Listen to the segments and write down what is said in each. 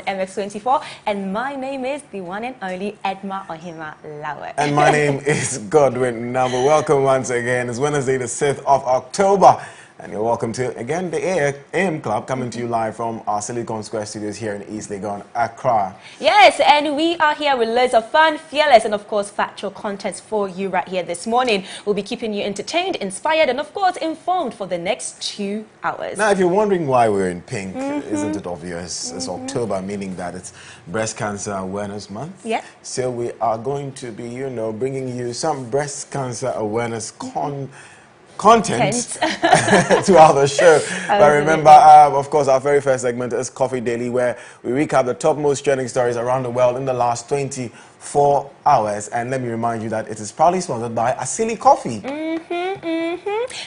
MX24, and my name is the one and only Edma Ohima Lawe. And my name is Godwin Namboh. Welcome once again. It's Wednesday the 6th of October. And you're welcome to, again, the AM Club, coming to you live from our Silicon Square studios here in East Legon, Accra. Yes, and we are here with loads of fun, fearless, and of course, factual contents for you right here this morning. We'll be keeping you entertained, inspired, and of course, informed for the next 2 hours. Now, if you're wondering why we're in pink, isn't it obvious? It's October, meaning that it's Breast Cancer Awareness Month. Yeah. So we are going to be, bringing you some breast cancer awareness content throughout the show. But remember, of course, our very first segment is Coffee Daily, where we recap the topmost trending stories around the world in the last 24 hours. And let me remind you that it is proudly sponsored by Asili Coffee.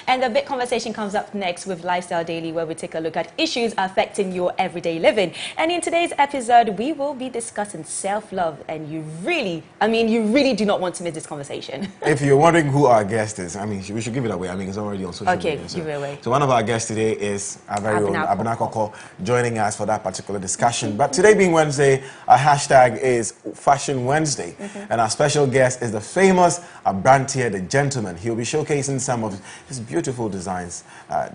And the big conversation comes up next with Lifestyle Daily, where we take a look at issues affecting your everyday living. And in today's episode, we will be discussing self-love. And you really do not want to miss this conversation. If you're wondering who our guest is, we should give it away. It's already on social media. Okay, give it away. So one of our guests today is our very own Abena Koko, joining us for that particular discussion. But today being Wednesday, our hashtag is Fashion Wednesday. And our special guest is the famous Abrantier, the gentleman. He'll be showcasing some of his beautiful designs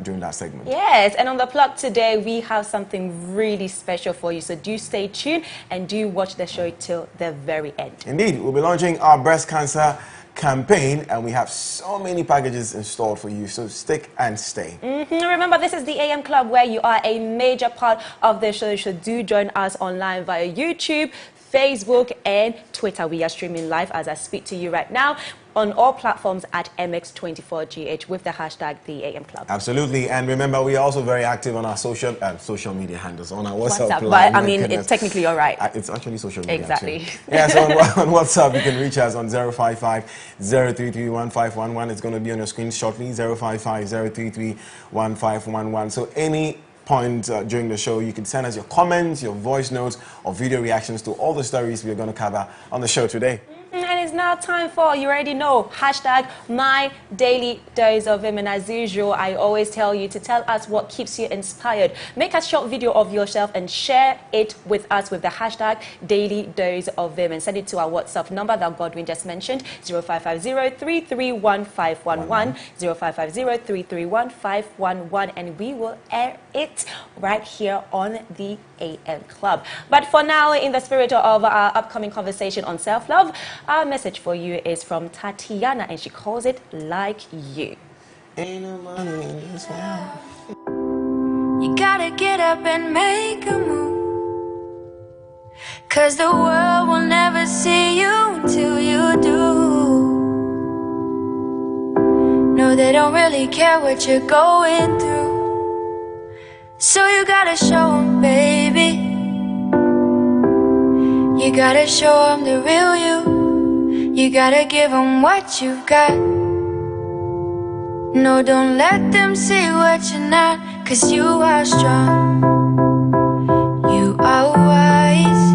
during that segment. Yes, and on the plug today, we have something really special for you. So do stay tuned and do watch the show till the very end. Indeed, we'll be launching our breast cancer campaign, and we have so many packages installed for you, so stick and stay. Remember, this is the AM Club, where you are a major part of the show. So do join us online via YouTube, Facebook, and Twitter. We are streaming live as I speak to you right now on all platforms at MX24GH with the hashtag the AM Club. Absolutely, and remember, we are also very active on our social media handles, on our WhatsApp line. But it's technically all right. It's actually social media. Exactly. Too. Yeah, so on WhatsApp, you can reach us on 055-033-1511. It's going to be on your screen shortly, 055-033-1511. So any point during the show, you can send us your comments, your voice notes, or video reactions to all the stories we're going to cover on the show today. And it's now time for, you already know, hashtag my daily dose of women. As usual, I always tell you to tell us what keeps you inspired. Make a short video of yourself and share it with us with the hashtag daily dose of women. Send it to our WhatsApp number that Godwin just mentioned, 0550-331-511, 0550-331-511, and we will air it right here on the AM Club. But for now, in the spirit of our upcoming conversation on self-love, our message for you is from Tatiana, and she calls it Like You. Ain't no money in this world. You gotta get up and make a move, 'cause the world will never see you until you do. No, they don't really care what you're going through, so you gotta show them, baby. You gotta show them the real you. You gotta give them what you got. No, don't let them see what you're not, 'cause you are strong. You are wise.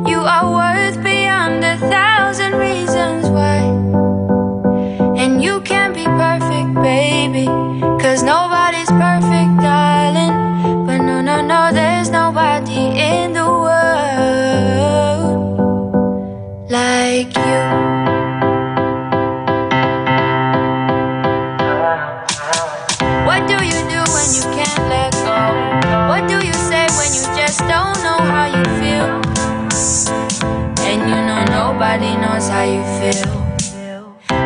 You are worth beyond 1,000 reasons why. And you can't be perfect, baby, 'cause nobody's perfect, darling. But no, there's nobody in the world like you. What do you do when you can't let go? What do you say when you just don't know how you feel? And nobody knows how you feel,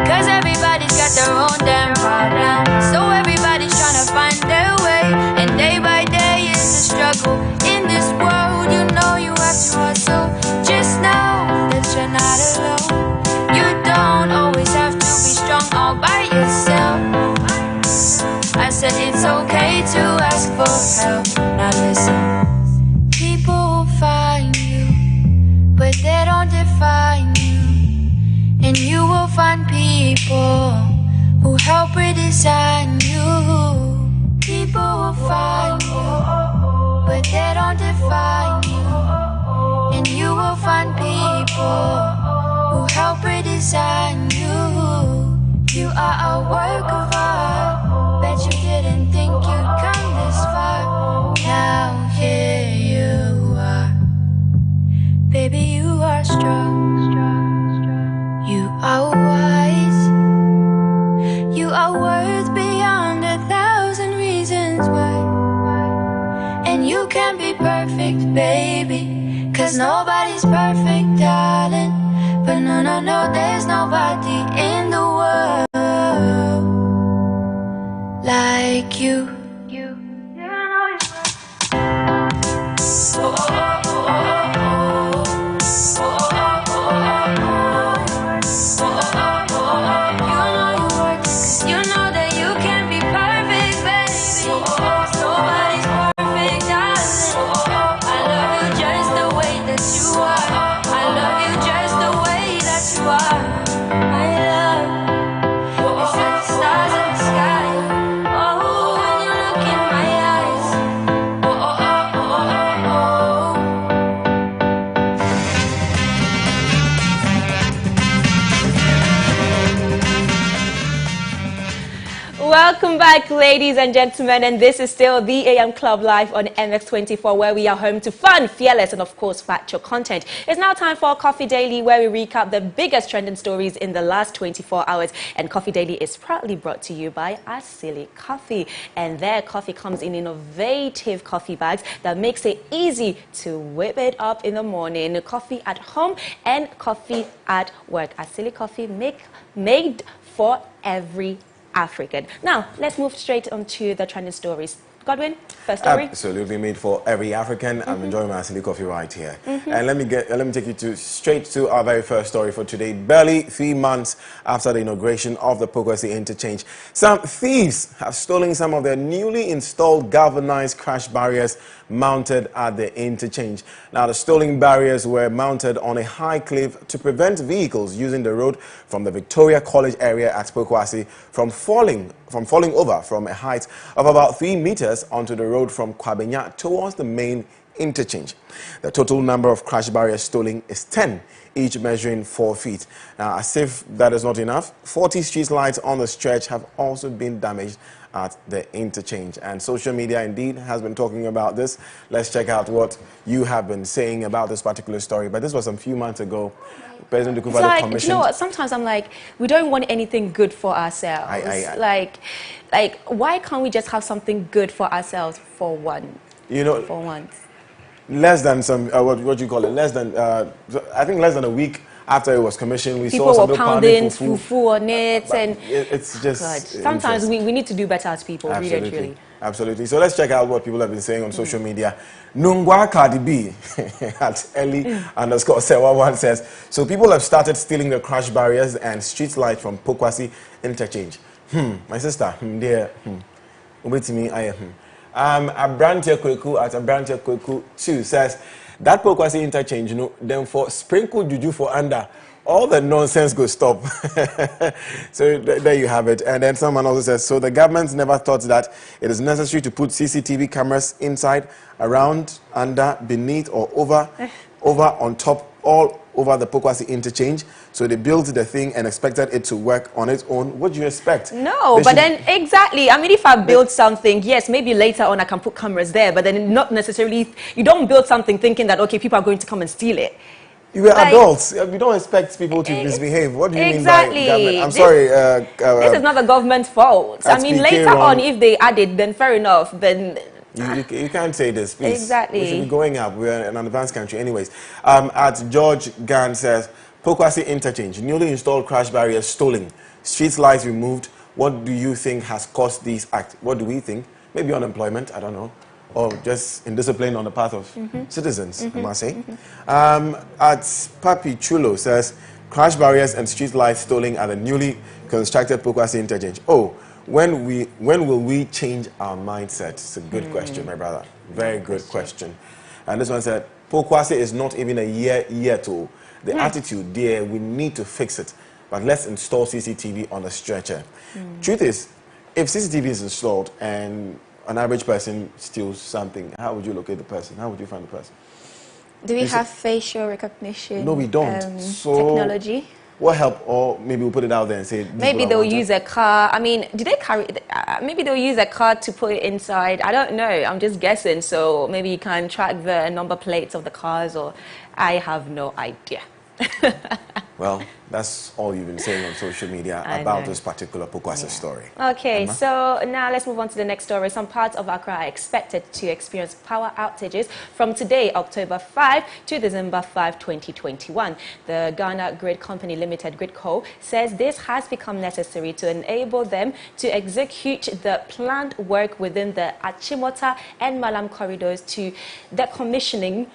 'cause everybody's got their own damn problem. So everybody's trying to find their way, and day by day is a struggle. In this world, you have to hustle. Just know that you're not alone. You don't always have to be strong all by yourself. I said it's okay to ask for help. Now listen, people will find you, but they don't define you. And you will find people who help redesign you. People will find you, but they don't define you. And you will find people who help redesign you. You are a work of art. Bet you didn't think you'd come this far. Now here you baby. Cause nobody's perfect, darling. But no, no, no, there's nobody in the world like you. Welcome back, ladies and gentlemen, and this is still the AM Club Live on MX24, where we are home to fun, fearless, and of course factual content. It's now time for Coffee Daily, where we recap the biggest trending stories in the last 24 hours. And Coffee Daily is proudly brought to you by Asili Coffee, and their coffee comes in innovative coffee bags that makes it easy to whip it up in the morning. Coffee at home and coffee at work. Asili Coffee made for every African. Now, let's move straight on to the trending stories. Godwin, first story. Absolutely made for every African. I'm enjoying my Asili coffee right here. And let me take you straight to our very first story for today. Barely 3 months after the inauguration of the Pokwasi interchange, some thieves have stolen some of their newly installed galvanized crash barriers mounted at the interchange. Now, the stolen barriers were mounted on a high cliff to prevent vehicles using the road from the Victoria College area at Pokwasi from falling over from a height of about 3 meters onto the road from Kwabenya towards the main interchange. The total number of crash barriers stolen is 10, each measuring 4 feet. Now, as if that is not enough, 40 street lights on the stretch have also been damaged at the interchange. And social media indeed has been talking about this. Let's check out what you have been saying about this particular story. But this was a few months ago. President Dukuva commissioned. You know what? Sometimes I'm like, we don't want anything good for ourselves. Like, why can't we just have something good for ourselves for once? You know, for once. Less than some, what do you call it? Less than, I think less than a week after it was commissioned, we people saw some were pounding fufu on it, and it's just God, sometimes we need to do better as people. Absolutely. Really. Absolutely. So let's check out what people have been saying on social media. Nungwa Cardi B at Ellie_Sewa1 says, so people have started stealing the crash barriers and street lights from Pokwasi interchange. My sister, dear, with me, Abrantia Kweku at Abrantia Kweku 2 says, that Pokwasi interchange, you know, then for sprinkle juju for under, all the nonsense go stop. So there you have it. And then someone also says, so the government never thought that it is necessary to put CCTV cameras inside, around, under, beneath, or over, on top, all over the Pokwasi interchange. So they built the thing and expected it to work on its own. What do you expect? No, but then exactly. I mean, if I build something, yes, maybe later on I can put cameras there, but then not necessarily. You don't build something thinking that, okay, people are going to come and steal it. You are adults. We don't expect people to misbehave. What do you mean by government? I'm sorry. This is not the government's fault. I mean, later on, if they add it, then fair enough. Then you can't say this, please. Exactly. We should be going up. We're an advanced country, anyways. At George Gan says, Pokwasi interchange, newly installed crash barriers stolen, street lights removed. What do you think has caused these acts? What do we think? Maybe unemployment. I don't know. Or just indiscipline on the part of citizens, I must say. At Papi Chulo says, crash barriers and street lights stolen at the newly constructed Pokwasi interchange. Oh, when will we change our mindset? It's a good question, my brother. Very good question. And this one said, Pokwasi is not even a year yet. The attitude there, we need to fix it. But let's install CCTV on the stretcher. Truth is, if CCTV is installed and an average person steals something, how would you locate the person? How would you find the person? Do we have facial recognition? No, we don't. So technology? What help? Or maybe we'll put it out there and say, maybe they'll use a car. I mean, do they carry? Maybe they'll use a car to put it inside. I don't know. I'm just guessing. So maybe you can track the number plates of the cars, or I have no idea. Well, that's all you've been saying on social media about this particular Pokwase story. Okay, Edma? so now let's move on to the next story. Some parts of Accra are expected to experience power outages from today, October 5 to December 5, 2021. The Ghana Grid Company Limited, GridCo, says this has become necessary to enable them to execute the planned work within the Achimota and Malam corridors to decommissioning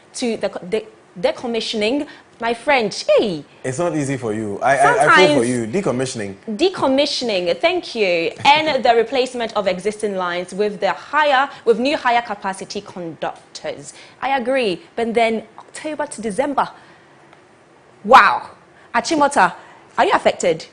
my French. Hey, it's not easy for you. I feel for you. Decommissioning, thank you, and the replacement of existing lines with new higher capacity conductors. I agree, but then October to December. Wow, Achimota, are you affected?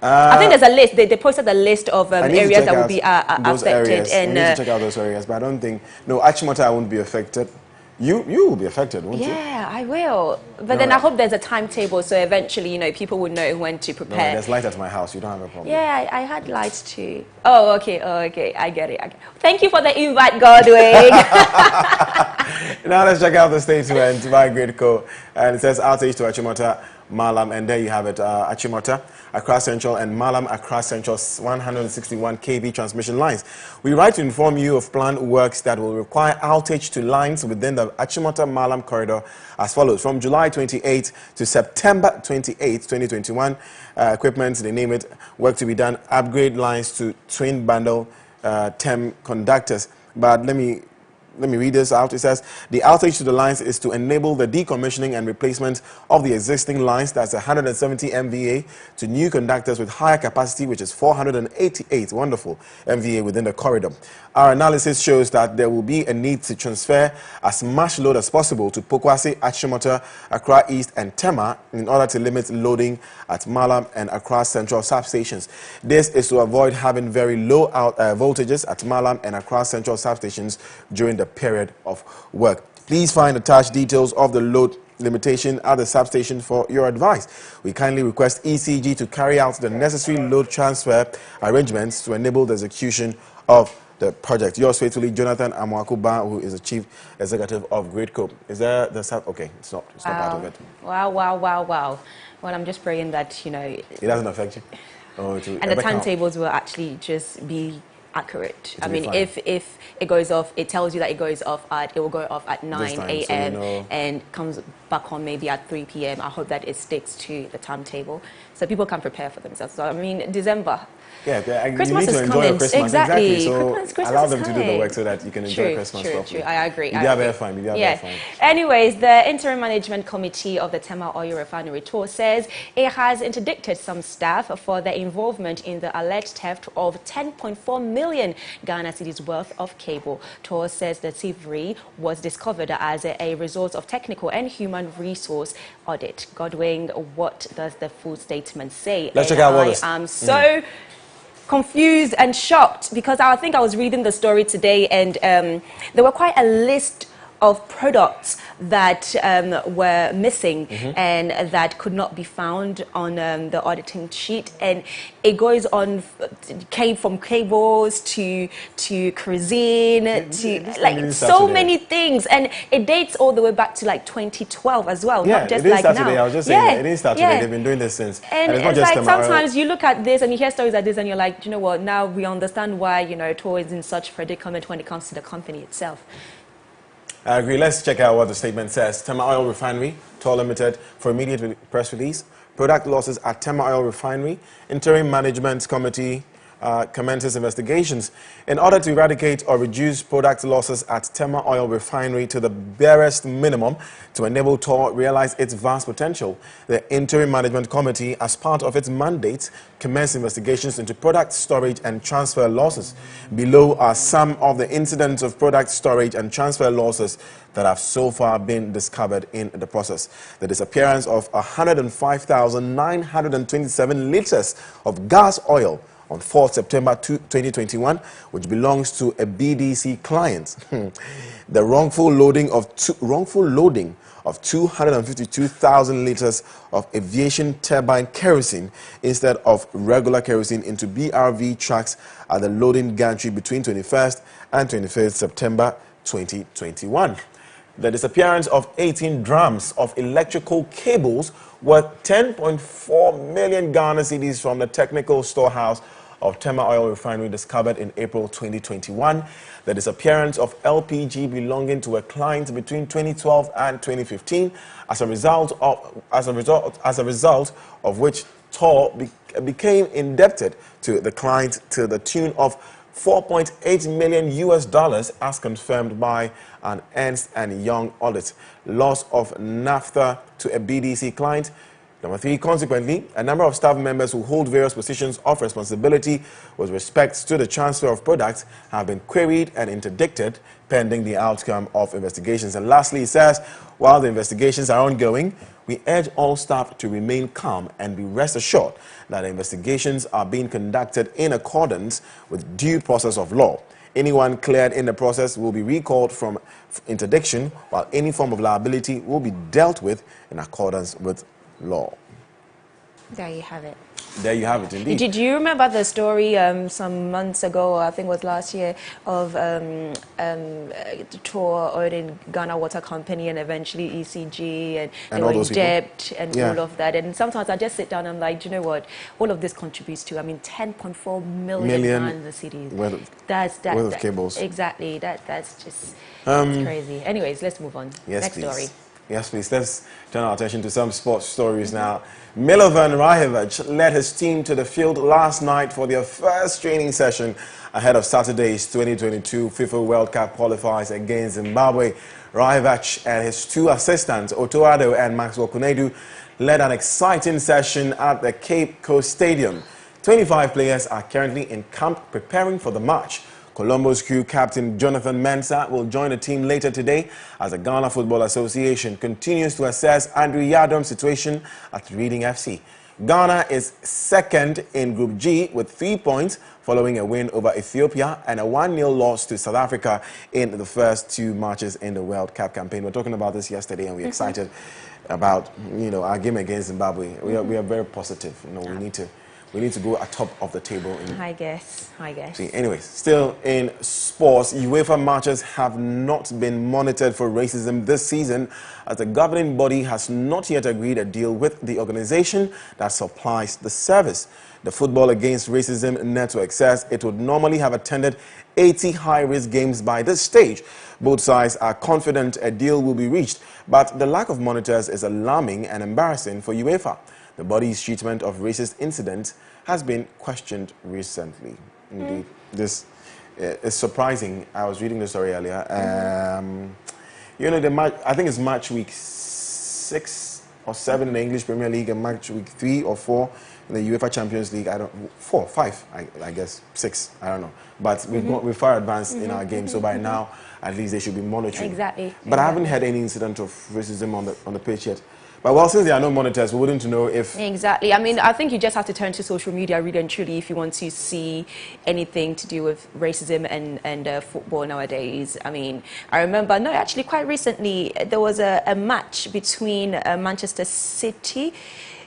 I think there's a list. They posted a list of areas that will be affected. And I need to check out those areas, but I don't think. No, Achimota, I won't be affected. You will be affected, won't you? Yeah, I will. But then I hope there's a timetable, so eventually, people would know when to prepare. No, there's light at my house. You don't have a problem. Yeah, I had lights too. Oh, okay. I get it. Thank you for the invite, Godwin. Now let's check out the statement by GridCo. And it says outage to Achimota, Malam, and there you have it. Achimota, Accra Central, and Malam, Accra Central 161 kV transmission lines. We write to inform you of planned works that will require outage to lines within the Achimota-Malam corridor as follows. From July 28 to September 28, 2021, equipment, they name it, work to be done, upgrade lines to twin bundle TEM conductors. But let me read this out. It says, the outage to the lines is to enable the decommissioning and replacement of the existing lines, that's 170 MVA, to new conductors with higher capacity, which is 488, wonderful, MVA within the corridor. Our analysis shows that there will be a need to transfer as much load as possible to Pokwase, Achimota, Accra East, and Tema in order to limit loading at Malam and Accra Central substations. This is to avoid having very low voltages at Malam and Accra Central substations during the period of work. Please find attached details of the load limitation at the substation for your advice. We kindly request ECG to carry out the necessary load transfer arrangements to enable the execution of the project. Yours faithfully, Jonathan Amwakuba, who is the Chief Executive of GridCo. Is there the sub? Okay, it's not part of it. Wow. Well, I'm just praying that, it doesn't affect you. And the timetables will actually just be accurate. I mean, if it goes off, it tells you that it will go off at 9 a.m. and comes back on maybe at 3 p.m. I hope that it sticks to the timetable so people can prepare for themselves. So, I mean, December. Yeah, Christmas you need to enjoy your Christmas. Exactly. So Christmas allow them to do the work so that you can enjoy Christmas properly. True. I agree. Fine. Anyways, the Interim Management Committee of the Tema Oil Refinery Tour says it has interdicted some staff for their involvement in the alleged theft of 10.4 million Ghana cedis worth of cable. Tour says the thievery was discovered as a result of technical and human resource audit. Godwin, what does the full statement say? Let's check out what this. I am so confused and shocked because I think I was reading the story today and there were quite a list of products that were missing and that could not be found on the auditing sheet, and it goes on, came from cables to cuisine to like so many things, and it dates all the way back to like 2012 as well, not just like now. I was just saying it didn't start today. They've been doing this since. And it's not just like sometimes you look at this and you hear stories like this and you're like, you know what, now we understand why, Tour is in such predicament when it comes to the company itself. I agree. Let's check out what the statement says. Tema Oil Refinery, Tour Limited, for immediate press release. Product losses at Tema Oil Refinery. Interim Management Committee commences investigations in order to eradicate or reduce product losses at Tema Oil Refinery to the barest minimum to enable Tour realize its vast potential. The Interim Management Committee, as part of its mandate, commenced investigations into product storage and transfer losses. Below are some of the incidents of product storage and transfer losses that have so far been discovered in the process. The disappearance of 105,927 liters of gas oil on 4th September 2021, which belongs to a BDC client. The wrongful loading of 252,000 liters of aviation turbine kerosene instead of regular kerosene into BRV trucks at the loading gantry between 21st and 25th September 2021. the disappearance of 18 drams of electrical cables worth 10.4 million Ghana cedis from the technical storehouse of Tema Oil Refinery discovered in April 2021. The disappearance of LPG belonging to a client between 2012 and 2015 as a result of which Tor became indebted to the client to the tune of $4.8 million as confirmed by an Ernst & Young audit. Loss of naphtha to a BDC client. Number 3, consequently, a number of staff members who hold various positions of responsibility with respect to the transfer of products have been queried and interdicted pending the outcome of investigations. And lastly, it says, while the investigations are ongoing, we urge all staff to remain calm and be rest assured that the investigations are being conducted in accordance with due process of law. Anyone cleared in the process will be recalled from interdiction, while any form of liability will be dealt with in accordance with law. There you have it. There you have it, indeed. Did you remember the story some months ago, I think it was last year, of Tor owning Ghana Water Company and eventually ECG and they were in debt and all of that? And sometimes I just sit down and I'm like, do you know what? All of this contributes to, 10.4 million cedis. That's worth of cables. Exactly. That's just that's crazy. Anyways, let's move on. Yes, Next please. story. Yes, please. Let's turn our attention to some sports stories now. Milovan Rajevac led his team to the field last night for their first training session ahead of Saturday's 2022 FIFA World Cup qualifiers against Zimbabwe. Rajevac and his 2 assistants, Otoado and Maxwell Kunedu, led an exciting session at the Cape Coast Stadium. 25 players are currently in camp preparing for the match. Colombo's crew captain Jonathan Mensah will join the team later today as the Ghana Football Association continues to assess Andrew Yadom's situation at Reading FC. Ghana is second in Group G with 3 points following a win over Ethiopia and a 1-0 loss to South Africa in the first 2 matches in the World Cup campaign. We were talking about this yesterday and we're excited about our game against Zimbabwe. We are very positive. We need to go atop of the table. I guess. See, anyways, still in sports, UEFA matches have not been monitored for racism this season as the governing body has not yet agreed a deal with the organization that supplies the service. The Football Against Racism Network says it would normally have attended 80 high-risk games by this stage. Both sides are confident a deal will be reached, but the lack of monitors is alarming and embarrassing for UEFA. The body's treatment of racist incidents has been questioned recently. Indeed, this is surprising. I was reading the story earlier. I think it's match week 6 or 7 in the English Premier League and match week 3 or 4 in the UEFA Champions League. 4, 5, I guess 6. I don't know. But we're far advanced in our game, so by now at least they should be monitoring. Exactly. But I haven't had any incident of racism on the pitch yet. But well, since there are no monitors, we wouldn't know if... Exactly. I think you just have to turn to social media really and truly if you want to see anything to do with racism and football nowadays. I remember, actually quite recently, there was a match between Manchester City.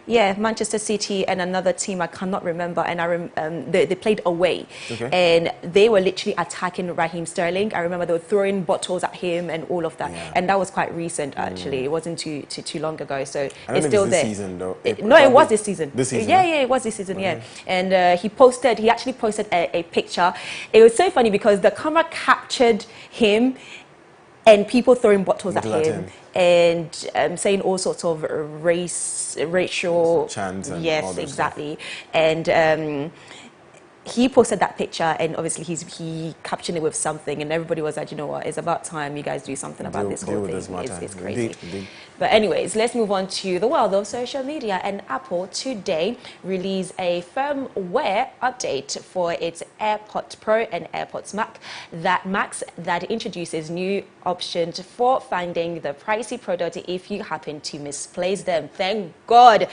Yeah, Manchester City and another team I cannot remember, and they played away, and they were literally attacking Raheem Sterling. I remember they were throwing bottles at him and all of that, and that was quite recent actually. It wasn't too long ago, so it's still there. Season, though. It was this season. This season? Yeah, it was this season. Yeah, and he actually posted a picture. It was so funny because the camera captured him and people throwing bottles at him. And saying all sorts of racial chants and yes, exactly. And he posted that picture, and obviously he captioned it with something, and everybody was like, you know what, it's about time you guys do something about this whole thing. It's crazy. Indeed. But anyways, let's move on to the world of social media. And Apple today released a firmware update for its AirPods Pro and AirPods Max that introduces new options for finding the pricey product if you happen to misplace them. Thank God.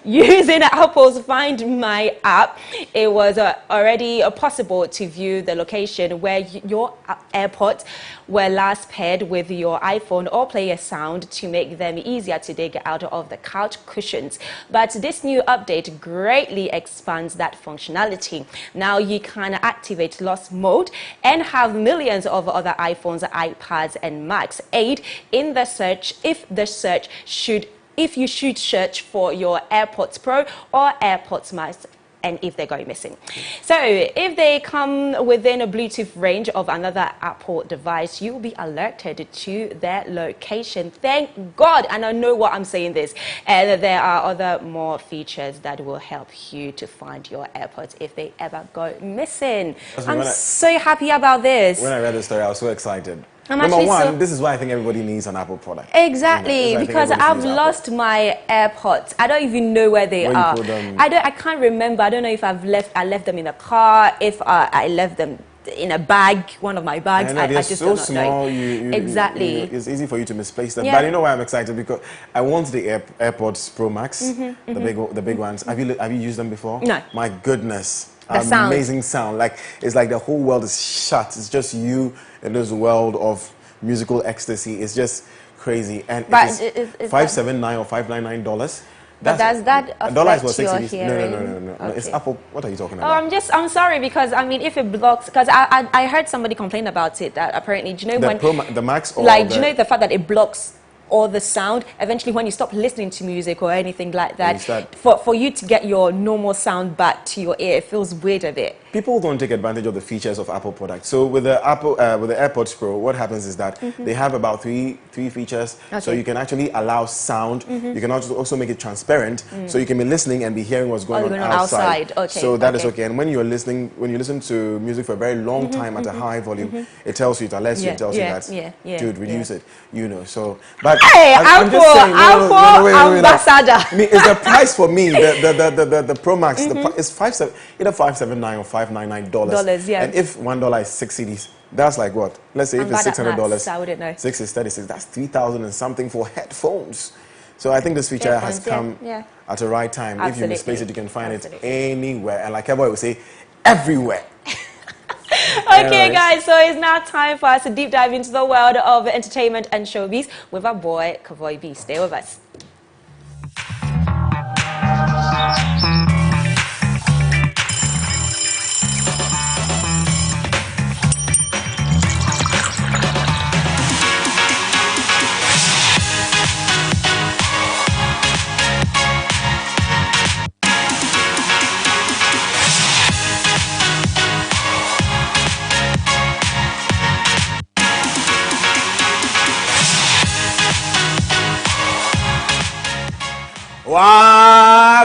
Using Apple's Find My app, it it was already possible to view the location where your AirPods were last paired with your iPhone or play a sound to make them easier to dig out of the couch cushions. But this new update greatly expands that functionality. Now you can activate lost mode and have millions of other iPhones, iPads and Macs aid in the search if you should search for your AirPods Pro or AirPods Max, and if they're going missing. So if they come within a Bluetooth range of another Apple device, you'll be alerted to their location. Thank God, and I know what I'm saying this. And there are other more features that will help you to find your AirPods if they ever go missing. I'm so happy about this. When I read the story, I was so excited. I'm Number one, this is why I think everybody needs an Apple product. Exactly, because I've lost my AirPods. I don't even know where they are. I can't remember. I don't know if I left them in a car, if I left them in a bag, one of my bags. I just so don't small, know. Exactly. It's easy for you to misplace them. Yeah. But you know why I'm excited? Because I want the AirPods Pro Max, the big ones. Have you used them before? No. My goodness. Amazing sound. Like it's like the whole world is shut. It's just you in this world of musical ecstasy. It's just crazy. And it's $579 or $599. But does that affect your hearing? No. Okay. It's Apple. What are you talking about? I'm sorry, because I mean, if it blocks, because I heard somebody complain about it, that apparently, do you know the Max, or like, do you know the fact that it blocks all the sound? Eventually, when you stop listening to music or anything like that, for you to get your normal sound back to your ear, it feels weird a bit. People don't take advantage of the features of Apple products. So with the AirPods Pro, what happens is that they have about three features. Okay. So you can actually allow sound. You can also make it transparent, so you can be listening and be hearing what's going on outside. Okay. So that is okay. And when you listen to music for a very long time at a high volume, it tells you, it alerts you, it tells you that, dude, reduce it. You know. So, but hey, I'm just saying, Apple ambassador. I mean, it's the price for me. The Pro Max, it's either $579 or $599. Yeah. And if $1 is 6 CDs, that's like what? Let's say if it's $600, I wouldn't know. 6 is 36. That's 3,000 and something for headphones. So I think this feature has come at the right time. Absolutely. If you misplace it, you can find it anywhere. And like everybody would say, everywhere. Okay, guys, so it's now time for us to deep dive into the world of entertainment and showbiz with our boy, Kavoy B. Stay with us.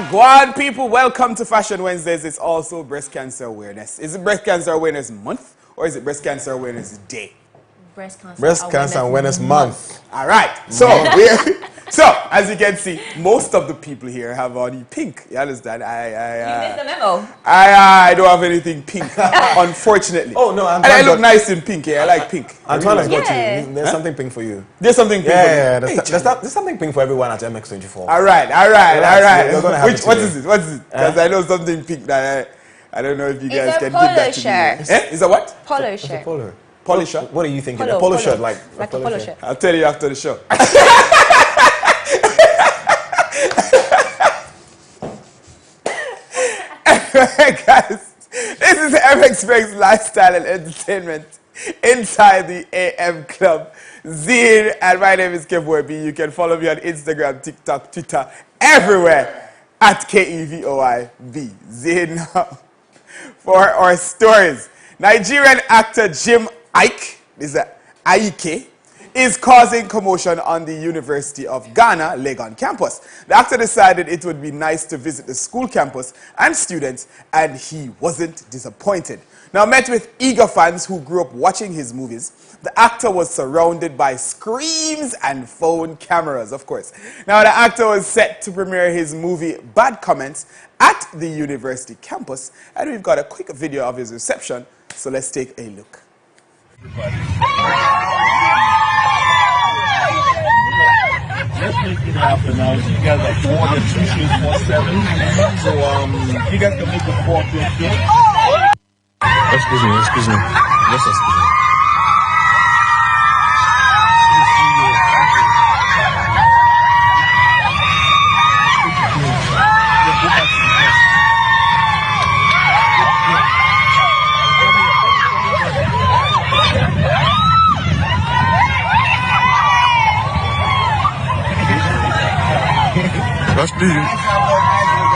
Godwin people, welcome to Fashion Wednesdays. It's also Breast Cancer Awareness. Is it Breast Cancer Awareness Month or is it Breast Cancer Awareness Day? Breast Cancer Awareness Month. All right. So, as you can see, most of the people here have on pink. You understand? You missed the memo. I don't have anything pink, unfortunately. Oh, no. And I look nice in pink. Yeah, I like pink. Antoine has got you. There's something pink for you. There's something pink for you. Yeah, there's something pink for everyone at MX24. All right. What is it? Because I know something pink that I don't know if you guys can give that to me. Is that what? Polo shirt. Polo shirt? What are you thinking? A polo shirt, like a polo shirt. I'll tell you after the show. Anyway, guys, this is MX Lifestyle and Entertainment inside the AM Club. Zine, and my name is Kavoy B. You can follow me on Instagram, TikTok, Twitter, everywhere at KEVOIB. Zine now for our stories. Nigerian actor Jim Ike, is causing commotion on the University of Ghana, Legon campus. The actor decided it would be nice to visit the school campus and students, and he wasn't disappointed. Now, met with eager fans who grew up watching his movies, the actor was surrounded by screams and phone cameras, of course. Now, the actor was set to premiere his movie Bad Comments at the university campus, and we've got a quick video of his reception, so let's take a look. Let's click in after now. So you guys are more than 2 shows for 7. So you guys can make the 450. Excuse me. Yes, excuse me.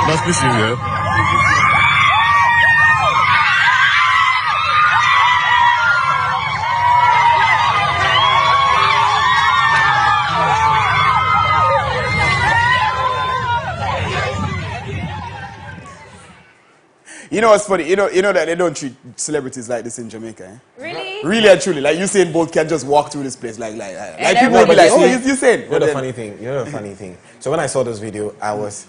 That's pleasing, yeah. You know what's funny? You know that they don't treat celebrities like this in Jamaica, eh? Really? Really and truly. Like Usain Bolt can just walk through this place like people will be but like, you oh, see, it's Usain. You know the funny thing. So when I saw this video, I was,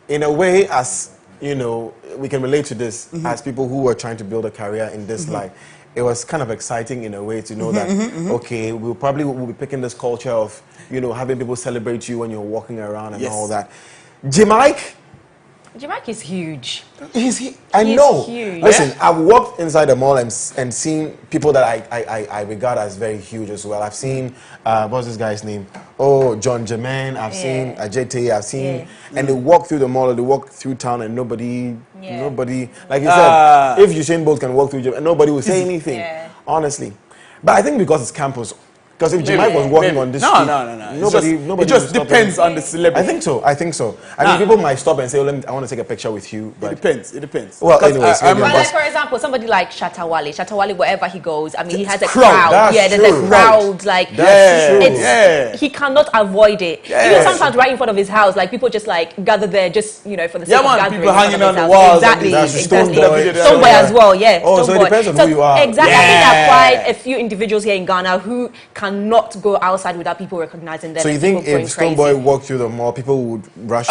in a way, as you know, we can relate to this as people who were trying to build a career in this life. It was kind of exciting in a way to know that okay, we'll be picking this culture of having people celebrate you when you're walking around and all that. Jamaica is huge. I know. Huge. Listen, I've walked inside the mall and seen people that I regard as very huge as well. I've seen, what's this guy's name? Oh, John Jermaine. I've seen Ajete. I've seen, and they walk through the mall or they walk through town and nobody, like you said, if Usain Bolt can walk through, nobody will say anything, honestly. But I think because it's campus. Because if Jamaica was walking on this street, nobody it just depends on the celebrity. I think so. I mean, people might stop and say, I want to take a picture with you. But it depends. Well, anyways. For example, somebody like Shatawale, wherever he goes, I mean, he has a crowd. crowd. There's a crowd. Like, he cannot avoid it. Even sometimes right in front of his house, like, people just like gather there just, for the sake of gathering. People hanging on the walls. Exactly. Stoneboy as well, Oh, so it depends on who you are. Exactly. I think there are quite a few individuals here in Ghana who cannot go outside without people recognizing them. So you think if Stoneboy walked through the mall, people would rush?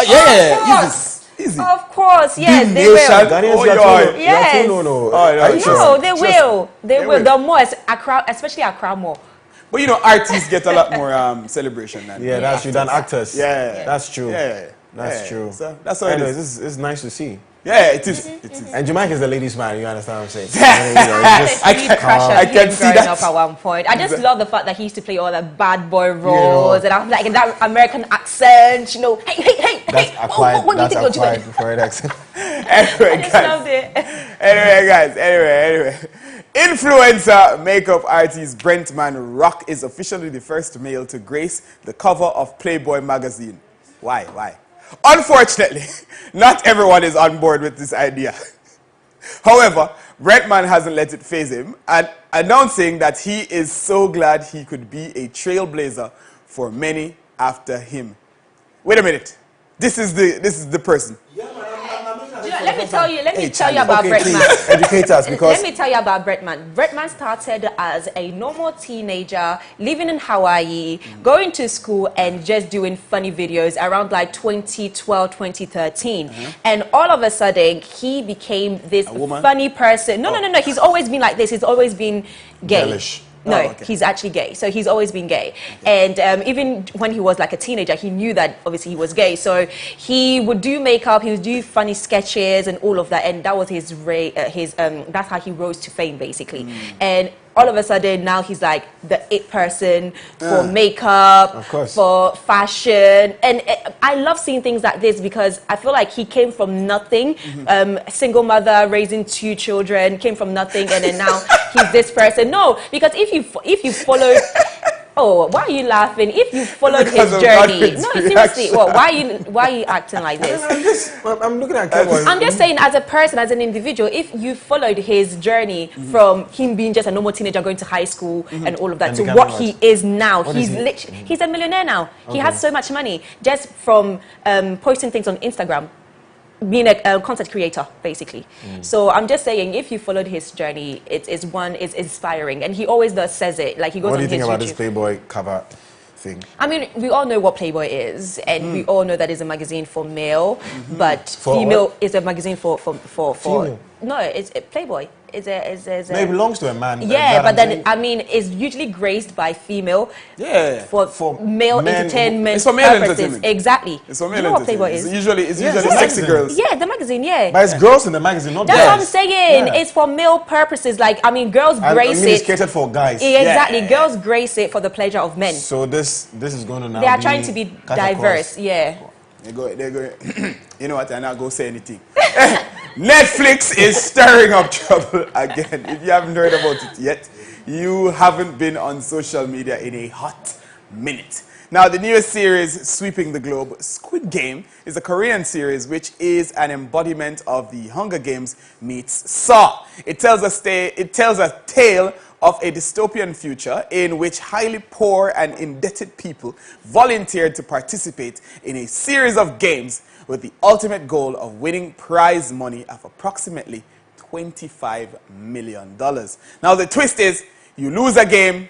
Easy. Of course, yes, they will. Yes. No, they will. They will. The more, Accra, especially Accra more. But artists get a lot more celebration than that's true, than actors. Yeah, that's true. That's true. So that's what it is. It's nice to see. Yeah, it is. And Jamaica is the ladies' man. You understand what I'm saying? I can see that up at one point. I just love the fact that he used to play all the bad boy roles, and I'm like in that American accent. Hey. That's acquired. What do you think you're doing? For accent. Anyway, Loved it. Anyway. Influencer makeup artist Brentman Rock is officially the first male to grace the cover of Playboy magazine. Why? Unfortunately, not everyone is on board with this idea. However, Brentman hasn't let it faze him, and announcing that he is so glad he could be a trailblazer for many after him. Wait a minute. This is the person. Let me tell you about Brentman. Educate us, because let me tell you about Brentman. Brentman started as a normal teenager living in Hawaii, going to school and just doing funny videos around like 2012, 2013. And all of a sudden, he became this funny person. No. He's always been like this. He's always been gay. Hellish. No, he's actually gay. So he's always been gay. And even when he was like a teenager, he knew that obviously he was gay. So he would do makeup, he would do funny sketches and all of that. And that was that's how he rose to fame, basically. And all of a sudden now he's like the it person for makeup, for fashion. And I love seeing things like this because I feel like he came from nothing, single mother raising 2 children, came from nothing, and then now he's this person. No, because if you followed Oh, why are you laughing? If you followed his journey, no, seriously. Well, why are you acting like this? I'm looking at Godwin. I'm just saying, as a person, as an individual, if you followed his journey from him being just a normal teenager going to high school and all of that to what he is now, he's a millionaire now. Okay. He has so much money just from posting things on Instagram. Being a content creator, basically. So I'm just saying, if you followed his journey, it's inspiring, and he always says it. Like he goes on his YouTube. What do you think about this Playboy cover thing? I mean, we all know what Playboy is, and we all know that it's a magazine for male, but female is a magazine for No, it's Playboy. No, it belongs to a man. Yeah, but then I mean, it's usually graced by female. Yeah. For male entertainment. It's for male purposes. entertainment. Exactly. It's for male you know what Playboy entertainment. is? It's usually sexy girls. Yeah, the magazine. Yeah. But it's girls in the magazine, not That's guys. what I'm saying. Yeah. It's for male purposes. Like, I mean, girls I grace mean, it's it. catered for guys. Yeah, exactly. Yeah. Girls grace it for the pleasure of men. So this is going to now They are trying to be cut diverse. across. Yeah. They go. You know what? I'm not going to say anything. Netflix is stirring up trouble again. If you haven't heard about it yet, you haven't been on social media in a hot minute. Now, the newest series sweeping the globe, Squid Game, is a Korean series which is an embodiment of the Hunger Games meets Saw. It tells a tale of a dystopian future in which highly poor and indebted people volunteered to participate in a series of games with the ultimate goal of winning prize money of approximately $25 million. Now, the twist is, you lose a game,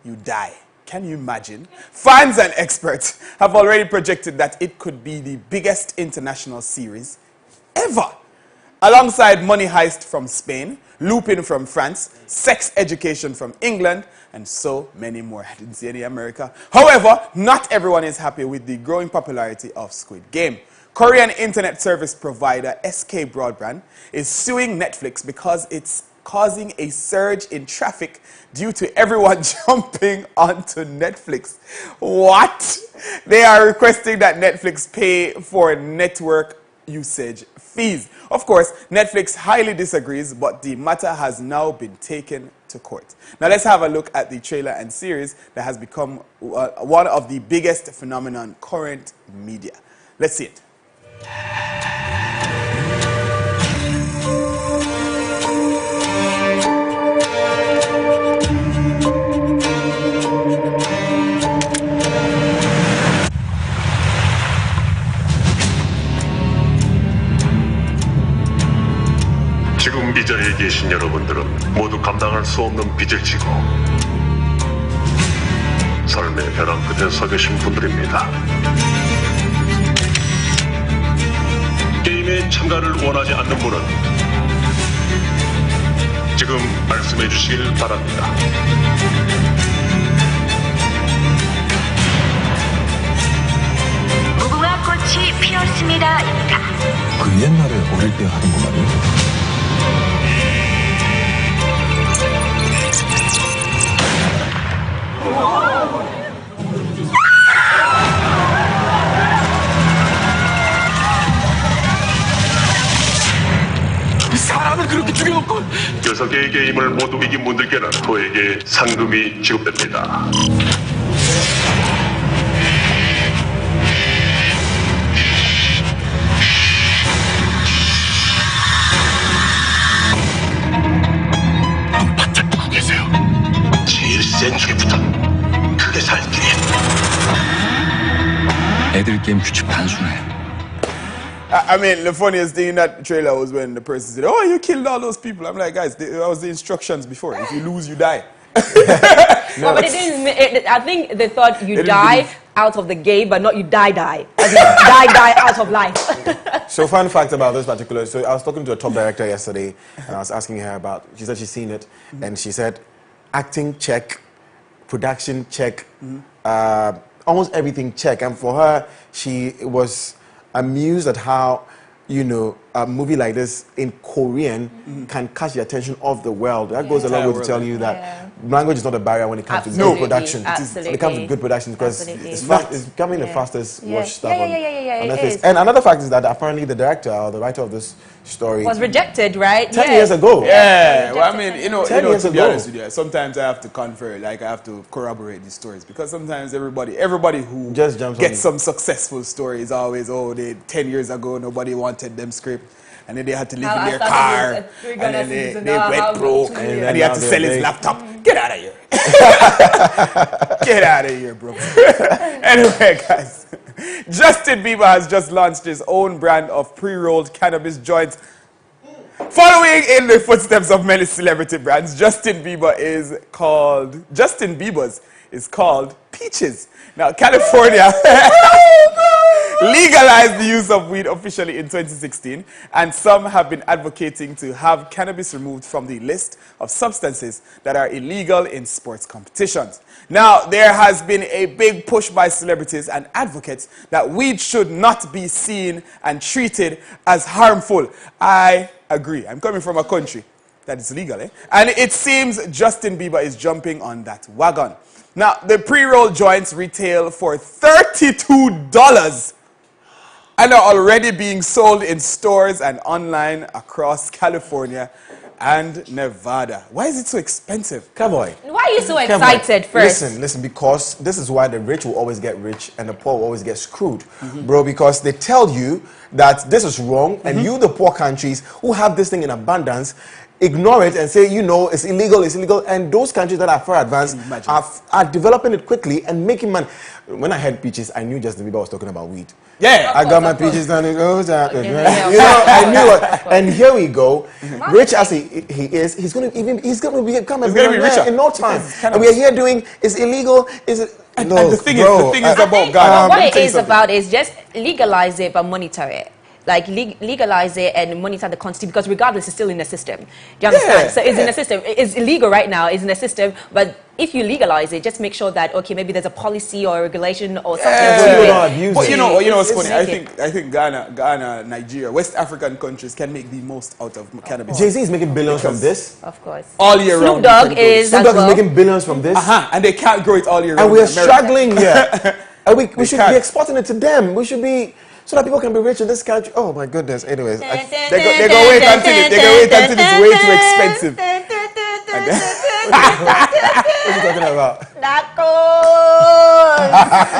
you die. Can you imagine? Fans and experts have already projected that it could be the biggest international series ever. Alongside Money Heist from Spain, Lupin from France, Sex Education from England, and so many more. I didn't see any America. However, not everyone is happy with the growing popularity of Squid Game. Korean internet service provider SK Broadband is suing Netflix because it's causing a surge in traffic due to everyone jumping onto Netflix. What? They are requesting that Netflix pay for network usage fees. Of course, Netflix highly disagrees, but the matter has now been taken to court. Now let's have a look at the trailer and series that has become one of the biggest phenomenon current media. Let's see it. 지금 이 자리에 계신 여러분들은 모두 감당할 수 없는 빚을 지고 삶의 벼랑 끝에 서 계신 분들입니다. 게임에 참가를 원하지 않는 분은 지금 말씀해 주시길 바랍니다. 무궁화 꽃이 피었습니다입니다. 그 옛날에 어릴 때 하는 거 말이야? 사람을 그렇게 죽여놓고 6개의 게임을 모두 이긴 분들께는 저에게 상금이 지급됩니다. 눈 바짝 뜨고 계세요. 제일 센 중에부터 크게 살기에 애들 게임 규칙 단순해. I mean, the funniest thing in that trailer was when the person said, "Oh, you killed all those people." I'm like, guys, that was the instructions before. If you lose, you die. No, but it didn't. I think they thought you die out of the game, but not you die. As in, die out of life. So fun fact about this particular, so I was talking to a top director yesterday, and I was asking her about, she said she's seen it, and she said, acting check, production check, almost everything check. And for her, she was amused at how, you know, a movie like this in Korean can catch the attention of the world. That goes a long way to tell you that language is not a barrier when it comes to good production. When it comes to good production, because it's becoming the fastest watched stuff on Netflix. And another fact is that apparently the director or the writer of this story was rejected, right? 10 years ago. Yeah, well, I mean, you know, 10 years to be ago. honest with you, sometimes I have to confer, like I have to corroborate these stories, because sometimes everybody who just jumps gets on some successful stories always, oh, 10 years ago nobody wanted them script, and then they had to live in their car, and then they went broke, and he had to sell his laptop. Get out of here. Get out of here, bro. Anyway, guys, Justin Bieber has just launched his own brand of pre-rolled cannabis joints. Following in the footsteps of many celebrity brands, Justin Bieber's is called Peaches. Now, California legalized the use of weed officially in 2016, and some have been advocating to have cannabis removed from the list of substances that are illegal in sports competitions. Now, there has been a big push by celebrities and advocates that weed should not be seen and treated as harmful. I agree. I'm coming from a country that is legal, eh? And it seems Justin Bieber is jumping on that wagon. Now, the pre-roll joints retail for $32 and are already being sold in stores and online across California and Nevada. Why is it so expensive? Cowboy. Why are you so excited first? Listen, because this is why the rich will always get rich and the poor will always get screwed. Bro, because they tell you that this is wrong, and you, the poor countries who have this thing in abundance, ignore it and say, you know, it's illegal, and those countries that are far advanced are developing it quickly and making money. When I heard peaches, I knew Justin Bieber was talking about weed. Yeah, I got my peaches and it goes out. You know, I knew it. And here we go. Rich as he is, he's going to become a billionaire in no time. And we are here doing, it's illegal, is it? And the thing is about Ghana. What it is about is just legalize it but monitor it. Like legalize it and monitor the quantity, because regardless, it's still in the system. Do you understand? So it's in the system. It's illegal right now. It's in the system. But if you legalize it, just make sure that okay, maybe there's a policy or a regulation or something. But you know what's funny? I think Ghana, Nigeria, West African countries can make the most out of cannabis. Jay-Z is making billions from this. Of course. All year round. Snoop Dogg is making billions from this. And they can't grow it all year round. And we are struggling here. And we should be exporting it to them. We should be. So that people can be rich in this country. Oh my goodness. Anyways, they're gonna wait until it's way too expensive. What are you talking about?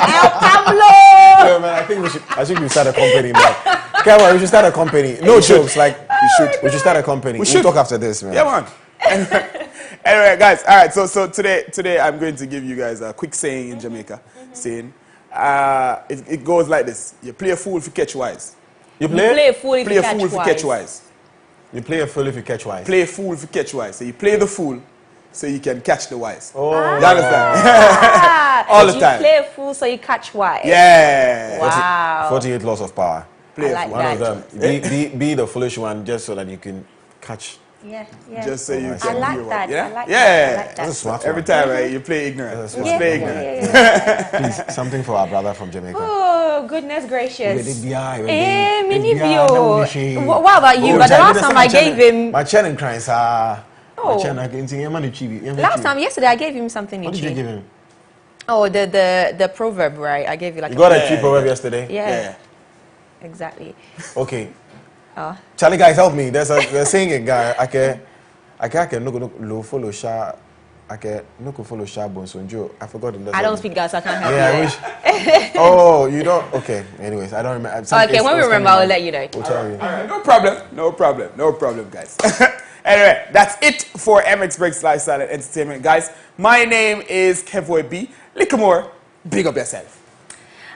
El Pablo. No, man, I think we should start a company now. Come on, we should start a company. No jokes, like we should start a company. We'll talk after this, man. Yeah, man. Anyway, guys. All right. So today I'm going to give you guys a quick saying in Jamaica, saying. It goes like this: you play a fool if you catch wise. You play a fool if you catch wise. You play a fool if you catch wise. Play a fool if you catch wise. So you play the fool, so you can catch the wise. Oh, you understand? All the time. You play a fool so you catch wise. Yeah. Wow. 48 laws of power. Play like one of them. Be the foolish one, just so that you can catch. Yeah. Just so you can I like be that. Yeah. I like that. That's a smart Every one. time you play ignorant. You play ignorant. Please, something for our brother from Jamaica. Oh, goodness gracious. Minivio. What about you? But the last time I gave him... My channel cries are... Last time, yesterday, I gave him something. What did you give him? Oh, the proverb, right? I gave you like... You got a cheap proverb yesterday? Yeah. Exactly. Okay. Charlie, guys, help me. There's a saying a guy. I can no follow Sha. I can no follow Sha Bonsonjo. I forgot. I don't speak Gas. I can't help you. I wish. Oh, you don't. Okay. Anyways, I don't remember. Okay, when we remember, I'll let you know. We'll tell you. All right. No problem, guys. Anyway, that's it for MX Breaks Lifestyle and Entertainment, guys. My name is Kevoy B. Likamore, big up yourself.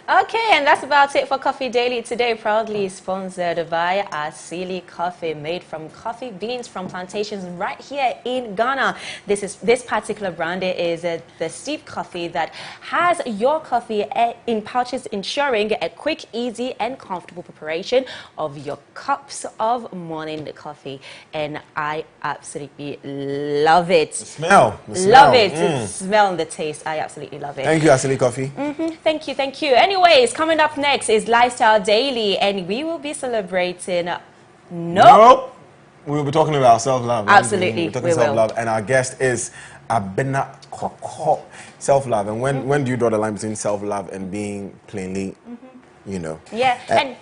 Okay, and that's about it for Coffee Daily today. Proudly sponsored by Asili Coffee, made from coffee beans from plantations right here in Ghana. This particular brand is the steep coffee that has your coffee in pouches, ensuring a quick, easy, and comfortable preparation of your cups of morning coffee. And I absolutely love it. The smell. Love it. The smell and the taste. I absolutely love it. Thank you, Asili Coffee. Thank you. Anyways, coming up next is Lifestyle Daily, and we will be celebrating. Nope. We will be talking about self-love. Absolutely, we're talking self-love, and our guest is Abena Koko. Self-love, and when do you draw the line between self-love and being plainly, you know? Yeah, and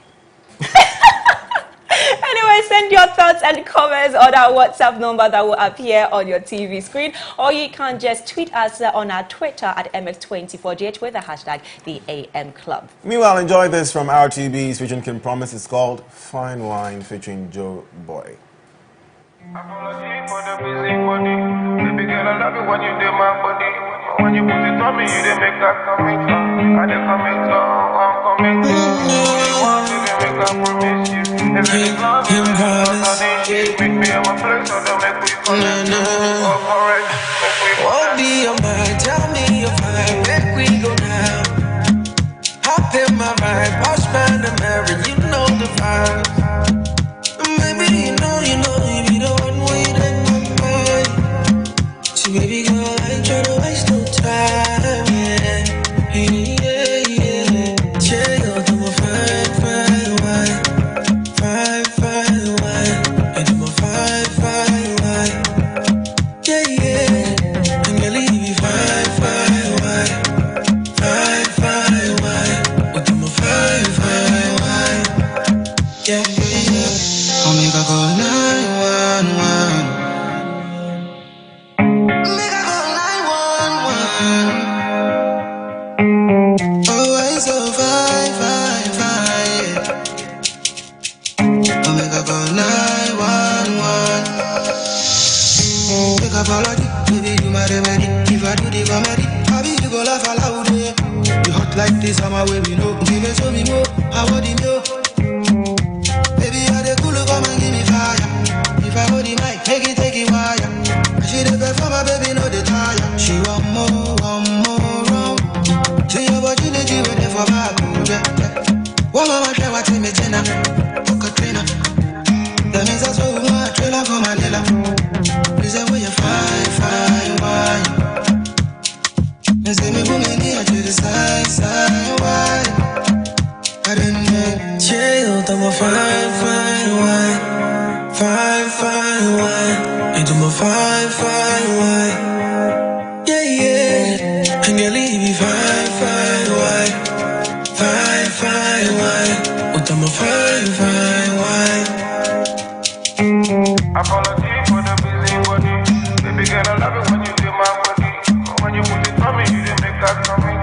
anyway, send your thoughts and comments on our WhatsApp number that will appear on your TV screen, or you can just tweet us on our Twitter at MX24GH with the hashtag #TheAMClub. Meanwhile, enjoy this from RTB's featuring Kim Promise. It's called Fine Wine featuring Joe Boy. Apology for the busy body. Baby girl, I love it when you do my body. When you put it on me, you didn't make that coming from. I didn't coming from, I'm coming to you. Want to make that promise you. If it's not you, make me on my place, so don't make me come in. Oh, correct, make me come in. Won't be your mind, tell me your vibe, make we go now. Hop in my ride, boss man. fine, fine, fine. I make her call 911. Make her apology, baby, you my remedy. If I do the comedy, I be the go laugh aloud. You hot like this, I'm away, we know. Give it to me more, I want it more. Baby, I the cool, come and give me fire. If I hold the mic, take it wire. She the best for my baby, no the tire. She want more round. See your opportunity waiting for my cool, yeah. One mama try what me Jenna, Katrina. That means that's what we want, trailer for Manila. Please say where you fine, wine. Me say me woman here to the side, wine. I didn't know. Chill, I'm a fine, wine. Fine, wine. And I'm a fine, wine. Yeah. And you leave me fine, wine. Fine, wine. But I'm a fine, wine. Apology for the busy body. Baby girl, I love it when you do my body. When you put it on me, you didn't make that coming.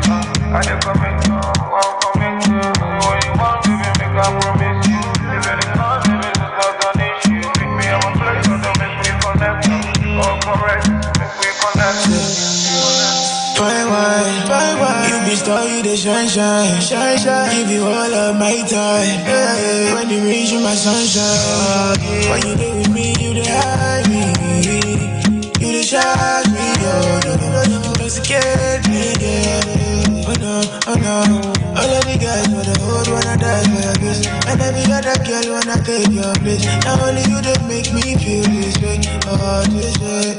I didn't coming, I'm coming. When you want to be make a promise. If it is not, if it is not an issue. Pick me up a place, so don't make me connect. All correct, make me connect. Fine wine. You be star, you the shine. Give you all of my time. Yeah. When you reach you my sunshine. When you live with me, you the hide me. You the charge me, you intoxicate me, yeah. Oh no. All of the guys for the old wanna die for your kiss. And every other girl wanna take your place. Now only you that make me feel this way, this way.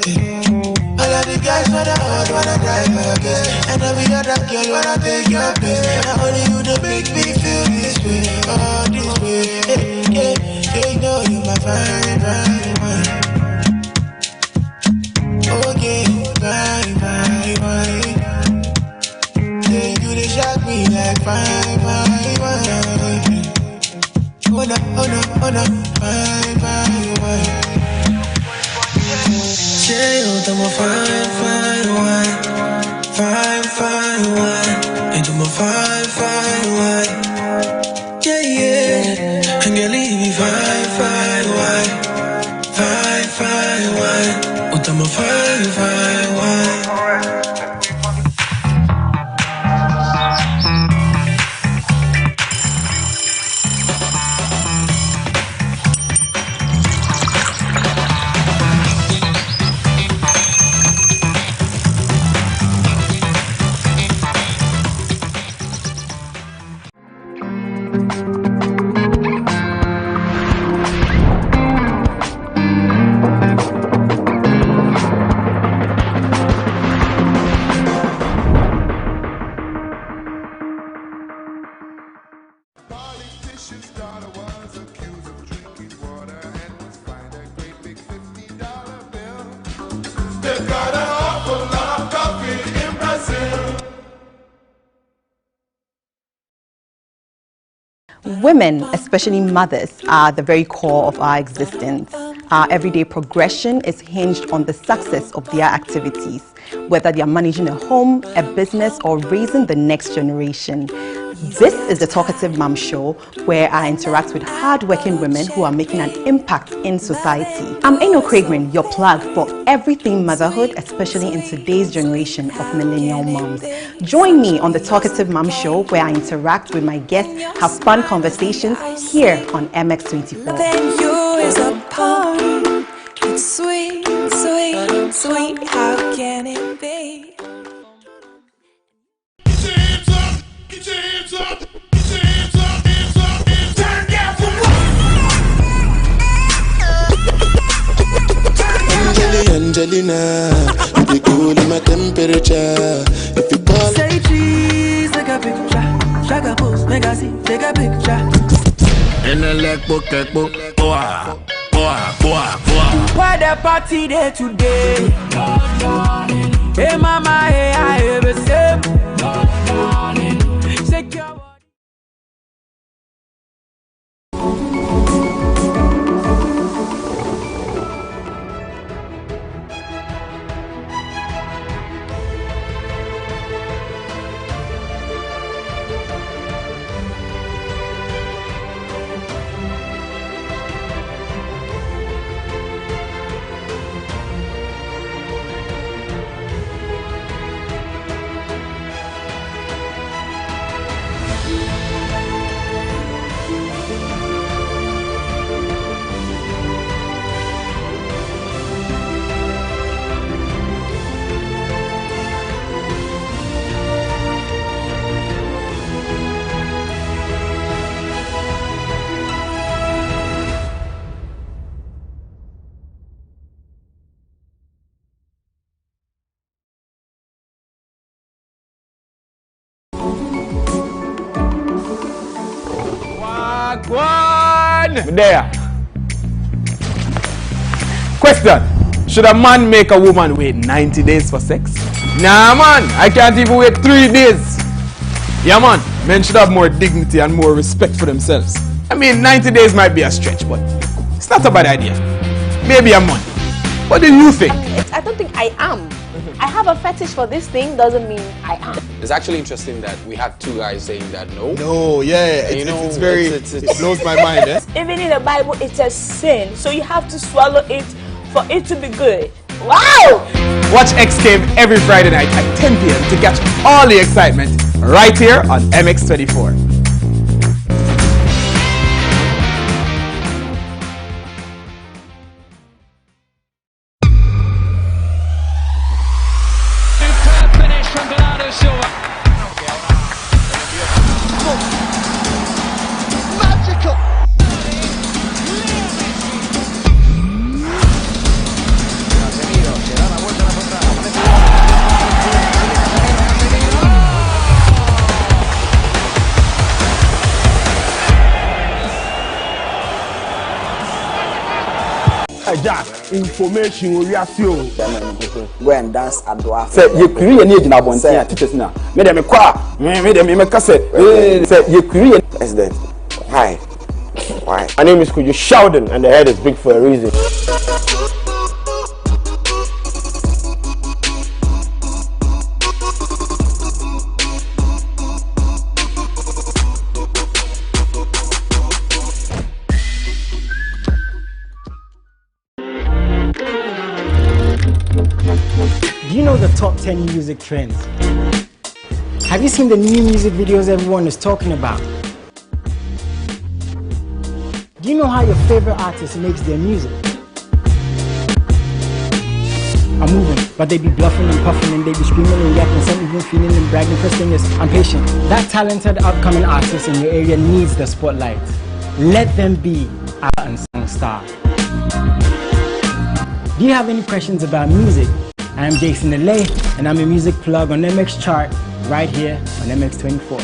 All of the guys for the old wanna die for your kiss. And every other girl wanna take your place. Now only you that make me feel this way, this way. Yeah, you know you're my fine wine. Okay, fine wine. Yeah, you they shock me like fine wine. Oh no, fine wine. Yeah, I'm a fine wine. Fine wine. And I'm a fine wine. Yeah. And you leave me fine wine. Fine wine. But I'm a fine wine. Women, especially mothers, are the very core of our existence. Our everyday progression is hinged on the success of their activities, whether they are managing a home, a business, or raising the next generation. This is the Talkative Mom Show, where I interact with hard-working women who are making an impact in society. I'm Eno Craigman, your plug for everything motherhood, especially in today's generation of millennial moms. Join me on the Talkative Mom Show, where I interact with my guests, have fun conversations here on MX24. Loving you is a poem. It's sweet, sweet, sweet. How can it be? Angelina, you be cool in my temperature. If you call, say cheese, take a picture. Shag a post, make a see, take a picture. In a leg book, boah. Why the party there today? Hey mama, hey I have a sip. Secure. Wagwan! There. Question. Should a man make a woman wait 90 days for sex? Nah, man. I can't even wait 3 days. Yeah, man. Men should have more dignity and more respect for themselves. I mean, 90 days might be a stretch, but it's not a bad idea. Maybe a month. What do you think? I don't think I am. I have a fetish for this thing doesn't mean I am. It's actually interesting that we had 2 guys saying that no. No, yeah, it's very, it blows my mind. Eh? Even in the Bible, it's a sin, so you have to swallow it for it to be good. Wow! Watch X Game every Friday night at 10 p.m. to catch all the excitement right here on MX24. Information will reassure. Go and dance at Dwarf. Say you create any in Abontia teachers now. Made them a made them a cassette. Say you create. President. Hi. Why? My name is Kuju Sheldon and the head is big for a reason. Do you know the top 10 music trends? Have you seen the new music videos everyone is talking about? Do you know how your favorite artist makes their music? I'm moving, but they be bluffing and puffing and they be screaming and yapping, some even feeling and bragging. First thing is, I'm patient. That talented upcoming artist in your area needs the spotlight. Let them be our unsung star. Do you have any questions about music? I'm Jason Delay, and I'm a music plug on MX Chart right here on MX24.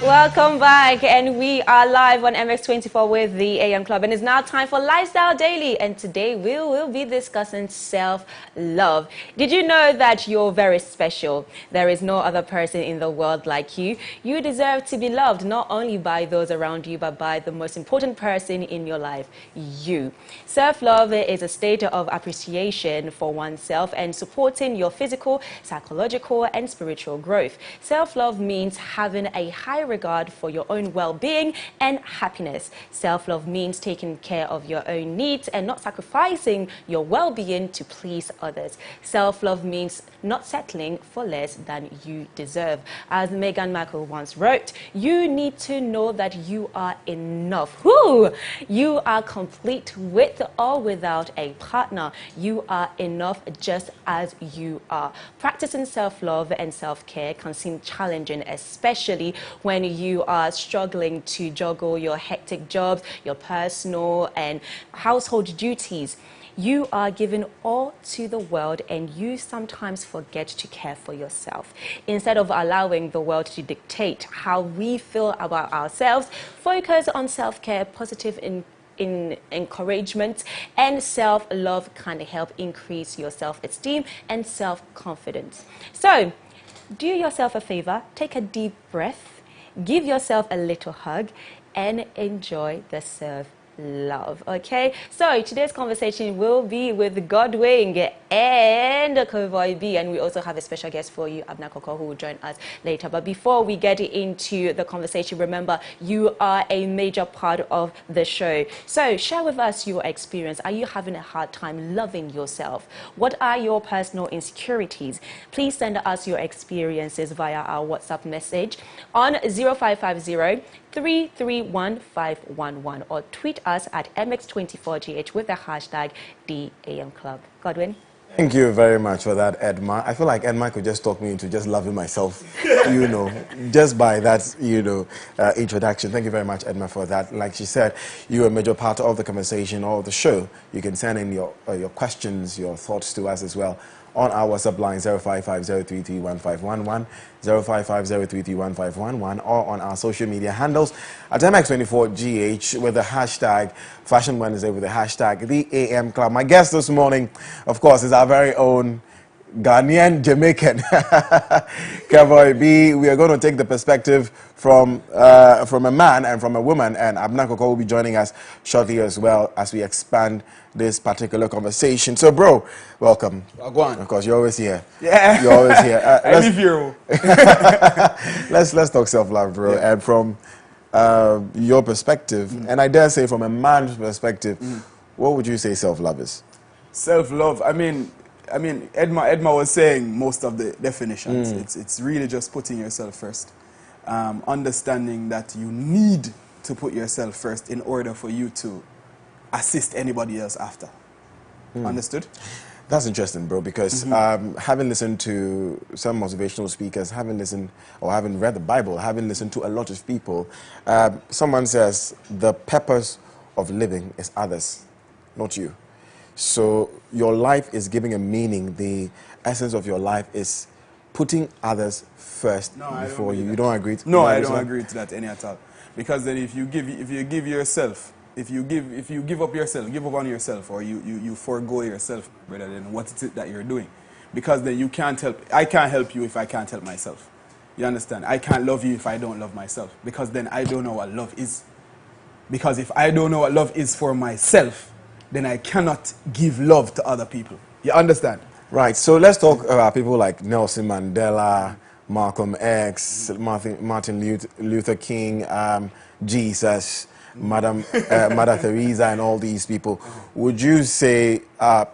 Welcome back, and we are live on MX24 with the AM Club, and it's now time for Lifestyle Daily, and today we will be discussing self-love. Did you know that you're very special? There is no other person in the world like you. You deserve to be loved, not only by those around you, but by the most important person in your life, you. Self-love is a state of appreciation for oneself and supporting your physical, psychological, and spiritual growth. Self-love means having a high regard for your own well-being and happiness. Self-love means taking care of your own needs and not sacrificing your well-being to please others. Self-love means not settling for less than you deserve. As Meghan Markle once wrote, you need to know that you are enough. Woo! You are complete with or without a partner. You are enough just as you are. Practicing self-love and self-care can seem challenging, especially when you are struggling to juggle your hectic jobs, your personal and household duties. You are giving all to the world and you sometimes forget to care for yourself. Instead of allowing the world to dictate how we feel about ourselves, focus on self-care, positive encouragement, and self-love can help increase your self-esteem and self-confidence. So, do yourself a favor, take a deep breath, give yourself a little hug, and enjoy the love. Okay, so today's conversation will be with Godwin and Convoy B, and we also have a special guest for you, Abna Koko, who will join us later. But before we get into the conversation, remember you are a major part of the show. So share with us your experience. Are you having a hard time loving yourself? What are your personal insecurities? Please send us your experiences via our WhatsApp message on 0550 331-511 or tweet us at MX24GH with the hashtag DAM Club. Godwin? Thank you very much for that, Edma. I feel like Edma could just talk me into just loving myself, you know, just by that, you know, introduction. Thank you very much, Edma, for that. Like she said, you're a major part of the conversation or the show. You can send in your questions, your thoughts to us as well on our WhatsApp line 0550331511, 0550331511, or on our social media handles at MX24GH with the hashtag Fashion Wednesday with the hashtag The AM Club. My guest this morning, of course, is our very own Ghanaian Jamaican, Convoy B. We are going to take the perspective from a man and from a woman, and Abna Koko will be joining us shortly as well as we expand this particular conversation. So, bro, welcome. Godwin. Of course, you're always here. Yeah. You're always here. I live here. Let's talk self-love, bro. Yeah. And from your perspective, and I dare say from a man's perspective, what would you say self-love is? Self-love, I mean, Edma was saying most of the definitions. It's really just putting yourself first. Understanding that you need to put yourself first in order for you to assist anybody else after. Understood? That's interesting, bro, because having listened to some motivational speakers, having listened or having read the Bible, having listened to a lot of people, someone says the purpose of living is others, not you. So your life is giving a meaning. The essence of your life is putting others first before you. You don't agree to that? No, I don't agree to that any at all. Because then if you give yourself, if you give up yourself, give up on yourself, or you forego yourself, brother, then what is it that you're doing? Because then you can't help. I can't help you if I can't help myself. You understand? I can't love you if I don't love myself. Because then I don't know what love is. Because if I don't know what love is for myself, then I cannot give love to other people. You understand? Right. So let's talk about people like Nelson Mandela, Malcolm X, Martin Luther King, Jesus, Mother Teresa, and all these people. Would you say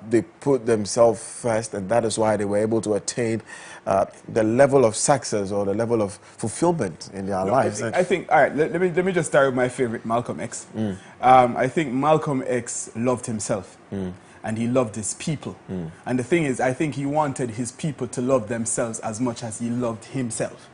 they put themselves first, and that is why they were able to attain the level of success or the level of fulfillment in their lives? I think all right, let me just start with my favorite, Malcolm X. I think Malcolm X loved himself. And he loved his people. And the thing is, I think he wanted his people to love themselves as much as he loved himself.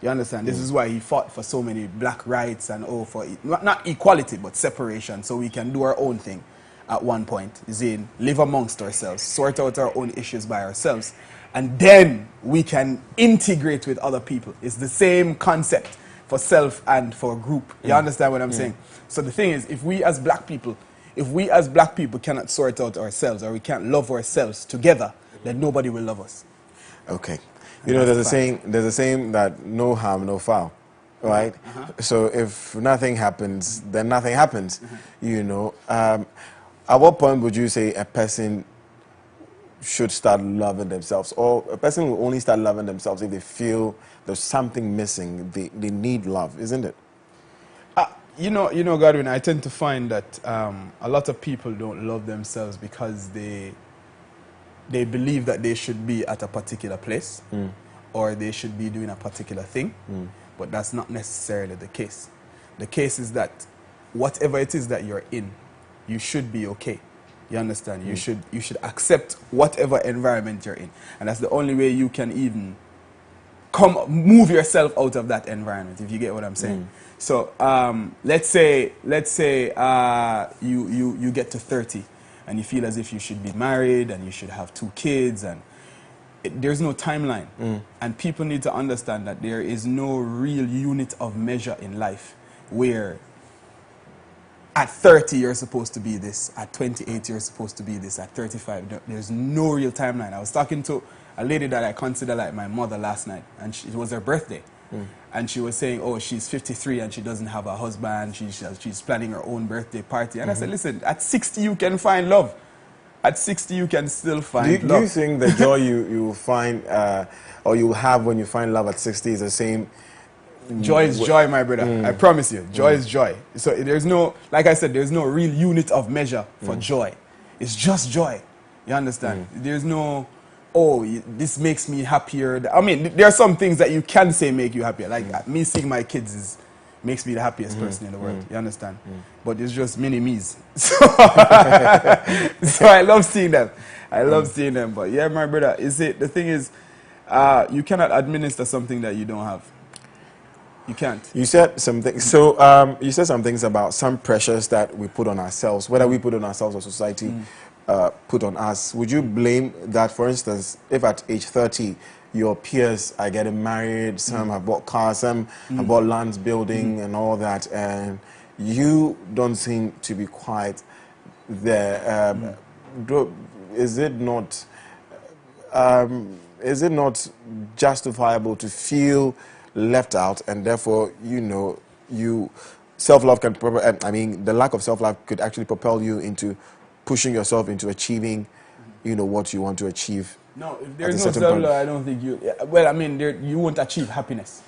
You understand? This is why he fought for so many black rights and for not equality, but separation, so we can do our own thing at one point. Is in live amongst ourselves, sort out our own issues by ourselves, and then we can integrate with other people. It's the same concept for self and for group. You understand what I'm saying? So the thing is, if we as black people cannot sort out ourselves, or we can't love ourselves together, then nobody will love us. Okay. You know, there's a saying that no harm, no foul, right? So if nothing happens, then nothing happens, you know. At what point would you say a person should start loving themselves? Or a person will only start loving themselves if they feel there's something missing, they need love, isn't it? You know, Godwin, I tend to find that a lot of people don't love themselves because they believe that they should be at a particular place or they should be doing a particular thing, but that's not necessarily the case. The case is that whatever it is that you're in, you should be okay. You understand? You should accept whatever environment you're in, and that's the only way you can even move yourself out of that environment, if you get what I'm saying. So let's say you get to 30 and you feel as if you should be married and you should have 2 kids, and there's no timeline. And people need to understand that there is no real unit of measure in life where at 30 you're supposed to be this, at 28 you're supposed to be this, at 35 there's no real timeline. I was talking to a lady that I consider like my mother last night, and it was her birthday. And she was saying, oh, she's 53 and she doesn't have a husband. She's planning her own birthday party. And I said, listen, at 60 you can find love. At 60 you can still find love. Do you think the joy you will find or you will have when you find love at 60 is the same? Joy is joy, my brother. I promise you. Joy is joy. So there's no, like I said, there's no real unit of measure for joy. It's just joy. You understand? There's no, oh, this makes me happier. I mean, there are some things that you can say make you happier. Like me seeing my kids makes me the happiest person in the world. You understand? But it's just mini me's. So, so I love seeing them. I love seeing them. But yeah, my brother, the thing is, you cannot administer something that you don't have. You can't. You said something. So you said some things about some pressures that we put on ourselves, whether we put on ourselves or society put on us. Would you blame that, for instance, if at age 30 your peers are getting married, some have bought cars, some have bought lands, building and all that, and you don't seem to be quite there? Is it not justifiable to feel left out, and therefore, self-love can, the lack of self-love could actually propel you into pushing yourself into achieving, what you want to achieve? No, if there's no self-love, I don't think you, you won't achieve happiness.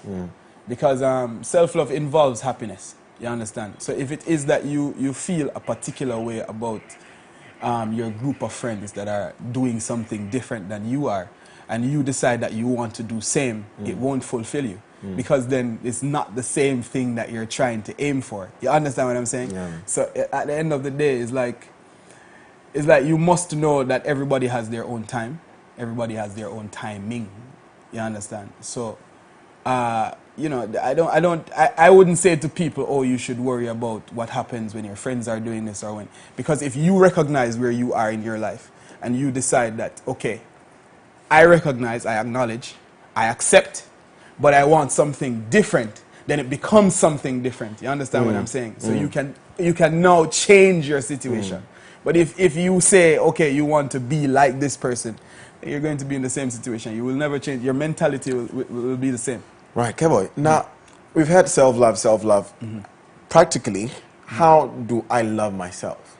Because self-love involves happiness, you understand? So if it is that you feel a particular way about your group of friends that are doing something different than you are, and you decide that you want to do same, it won't fulfill you. Because then it's not the same thing that you're trying to aim for. You understand what I'm saying? Yeah. So at the end of the day, it's like you must know that everybody has their own time. Everybody has their own timing. You understand? So, I wouldn't say to people, oh, you should worry about what happens when your friends are doing this or when. Because if you recognize where you are in your life and you decide that, okay, I recognize, I acknowledge, I accept, but I want something different, then it becomes something different. You understand what I'm saying? So you can now change your situation. But if you say, okay, you want to be like this person, then you're going to be in the same situation. You will never change. Your mentality will be the same. Right, Kevoy. Now, we've had self-love. Practically, how do I love myself?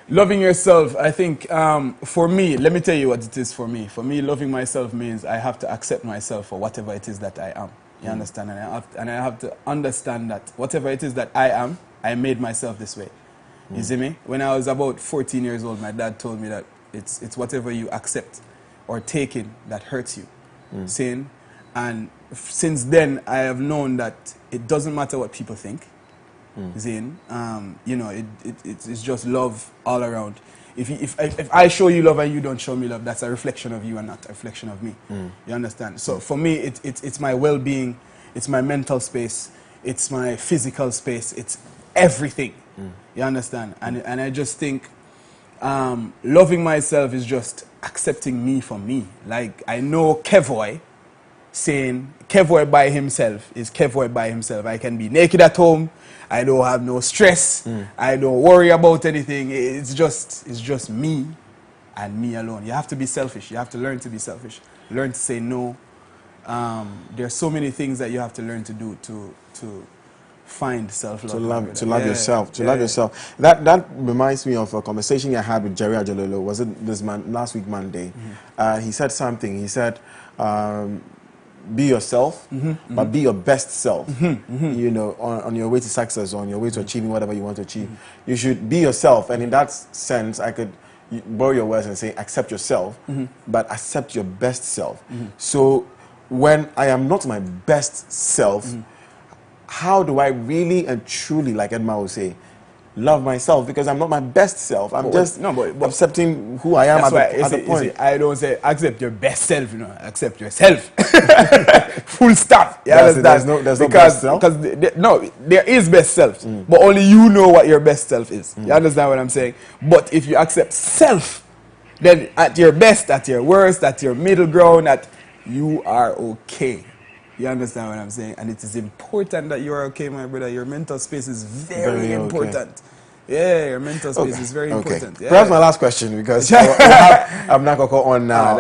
Loving yourself, I think, for me, let me tell you what it is for me. For me, loving myself means I have to accept myself for whatever it is that I am. You understand? And I have to understand that whatever it is that I am, I made myself this way. You see me? When I was about 14 years old, my dad told me that it's whatever you accept or take in that hurts you. Saying, and since then, I have known that it doesn't matter what people think. Zane, it's just love all around. If I show you love and you don't show me love, that's a reflection of you and not a reflection of me. You understand? So for me, it's my well-being, it's my mental space, it's my physical space, it's everything. You understand? And I just think loving myself is just accepting me for me. Like, I know Kevoy saying Kevoy by himself is Kevoy by himself. I can be naked at home. I don't have no stress. I don't worry about anything. It's just me and me alone. You have to be selfish. You have to learn to be selfish. Learn to say no. There's so many things that you have to learn to do to find self-love. To love yourself. To love yourself. That reminds me of a conversation I had with Jerry Ajololo. Was it last week Monday? He said something. He said, be yourself, but be your best self. On your way to success, on your way to achieving whatever you want to achieve. You should be yourself. And in that sense, I could borrow your words and say, accept yourself, but accept your best self. So when I am not my best self, how do I really and truly, like Edma will say, love myself? Because I'm not my best self. I'm just accepting who I am at the point. I don't say accept your best self, accept yourself. Full stop. You understand? There's no best self? Because there is best self, but only you know what your best self is. You understand what I'm saying? But if you accept self, then at your best, at your worst, at your middle ground, you are okay. You understand what I'm saying? And it is important that you are okay, my brother. Your mental space is very important. Yeah, your mental space is very important. Yeah. Perhaps my last question, because we'll have Amnakoko on now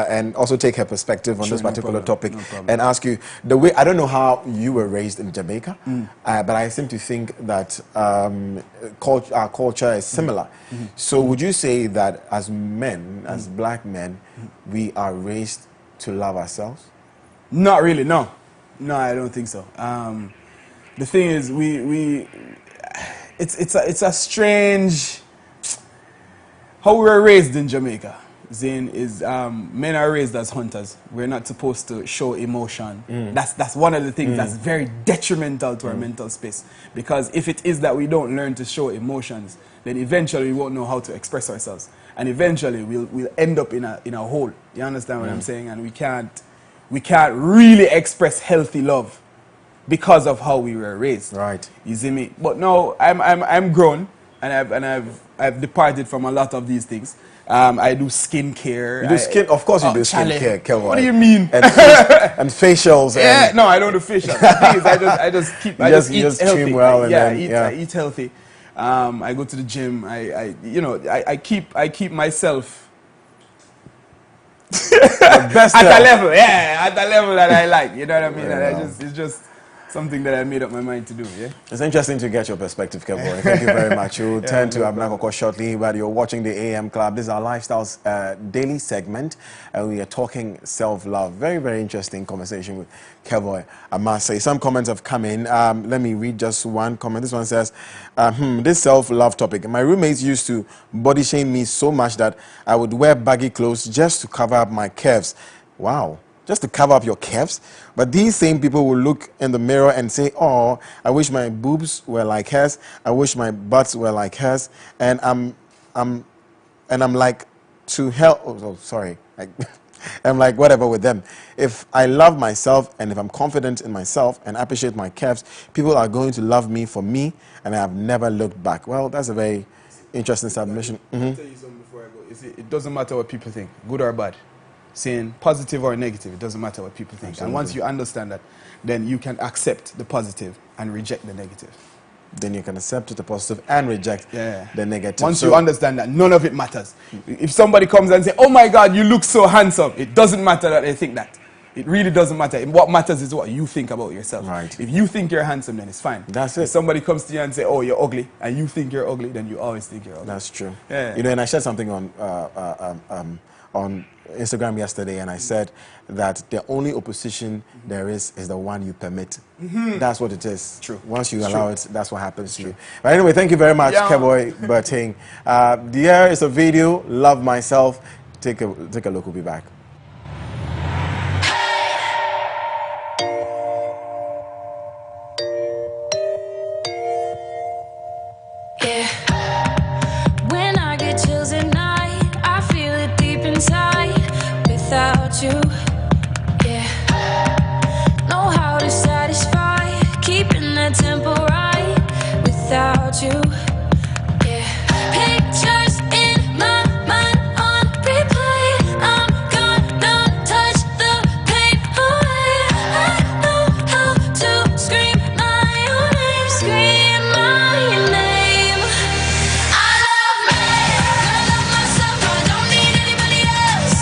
and also take her perspective on this particular topic and ask you the way. I don't know how you were raised in Jamaica, but I seem to think that our culture is similar. So would you say that as men, as black men, we are raised to love ourselves? Not really, no. No, I don't think so. The thing is, it's a strange how we were raised in Jamaica. Zane is men are raised as hunters. We're not supposed to show emotion. That's one of the things that's very detrimental to our mental space. Because if it is that we don't learn to show emotions, then eventually we won't know how to express ourselves, and eventually we'll end up in a hole. You understand what I'm saying? And we can't really express healthy love because of how we were raised. Right. You see me? But no, I'm grown, and I've departed from a lot of these things. I do skincare. You do skin? Of course you do skincare, Kelvin. What do you mean? And facials. Yeah, no, I don't do facials. The thing is, I just keep. I just eat healthy. Trim well, and I eat healthy. I go to the gym. I keep myself at a level. Yeah, at the level that I like. You know what I mean? And it's just something that I made up my mind to do, yeah? It's interesting to get your perspective, Kelvin. Thank you very much. We'll turn to Amnakoko shortly, but you're watching the AM Club. This is our Lifestyles daily segment, and we are talking self-love. Very, very interesting conversation with Kelvin, I must say. Some comments have come in. Let me read just one comment. This one says, this self-love topic. My roommates used to body shame me so much that I would wear baggy clothes just to cover up my curves. Wow. Just to cover up your calves. But these same people will look in the mirror and say, oh, I wish my boobs were like hers. I wish my butts were like hers. And I'm like, to hell, I'm like, whatever with them. If I love myself and if I'm confident in myself and appreciate my calves, people are going to love me for me, and I have never looked back. Well, that's a very interesting submission. I'll tell you something before I go. It doesn't matter what people think, good or bad. Saying positive or negative, it doesn't matter what people think. Absolutely. And once you understand that, then you can accept the positive and reject the negative. Then you can accept the positive and reject the negative. Once you understand that, none of it matters. If somebody comes and says, oh my God, you look so handsome, it doesn't matter that they think that. It really doesn't matter. What matters is what you think about yourself. Right. If you think you're handsome, then it's fine. That's it. If somebody comes to you and say, oh, you're ugly, and you think you're ugly, then you always think you're ugly. That's true. Yeah. You know, and I shared something on Instagram yesterday, and I said that the only opposition there is the one you permit. That's what it is. True. Once you allow it, that's what happens to you. But anyway, thank you very much, Keboy Berting. Here is a video, Love Myself. Take a look, we'll be back. Without you, know how to satisfy, keeping that tempo right. Without you, pictures in my mind on replay. I'm gonna touch the pain away. I know how to scream my own name, scream my name. I love me, gonna love myself, no I don't need anybody else.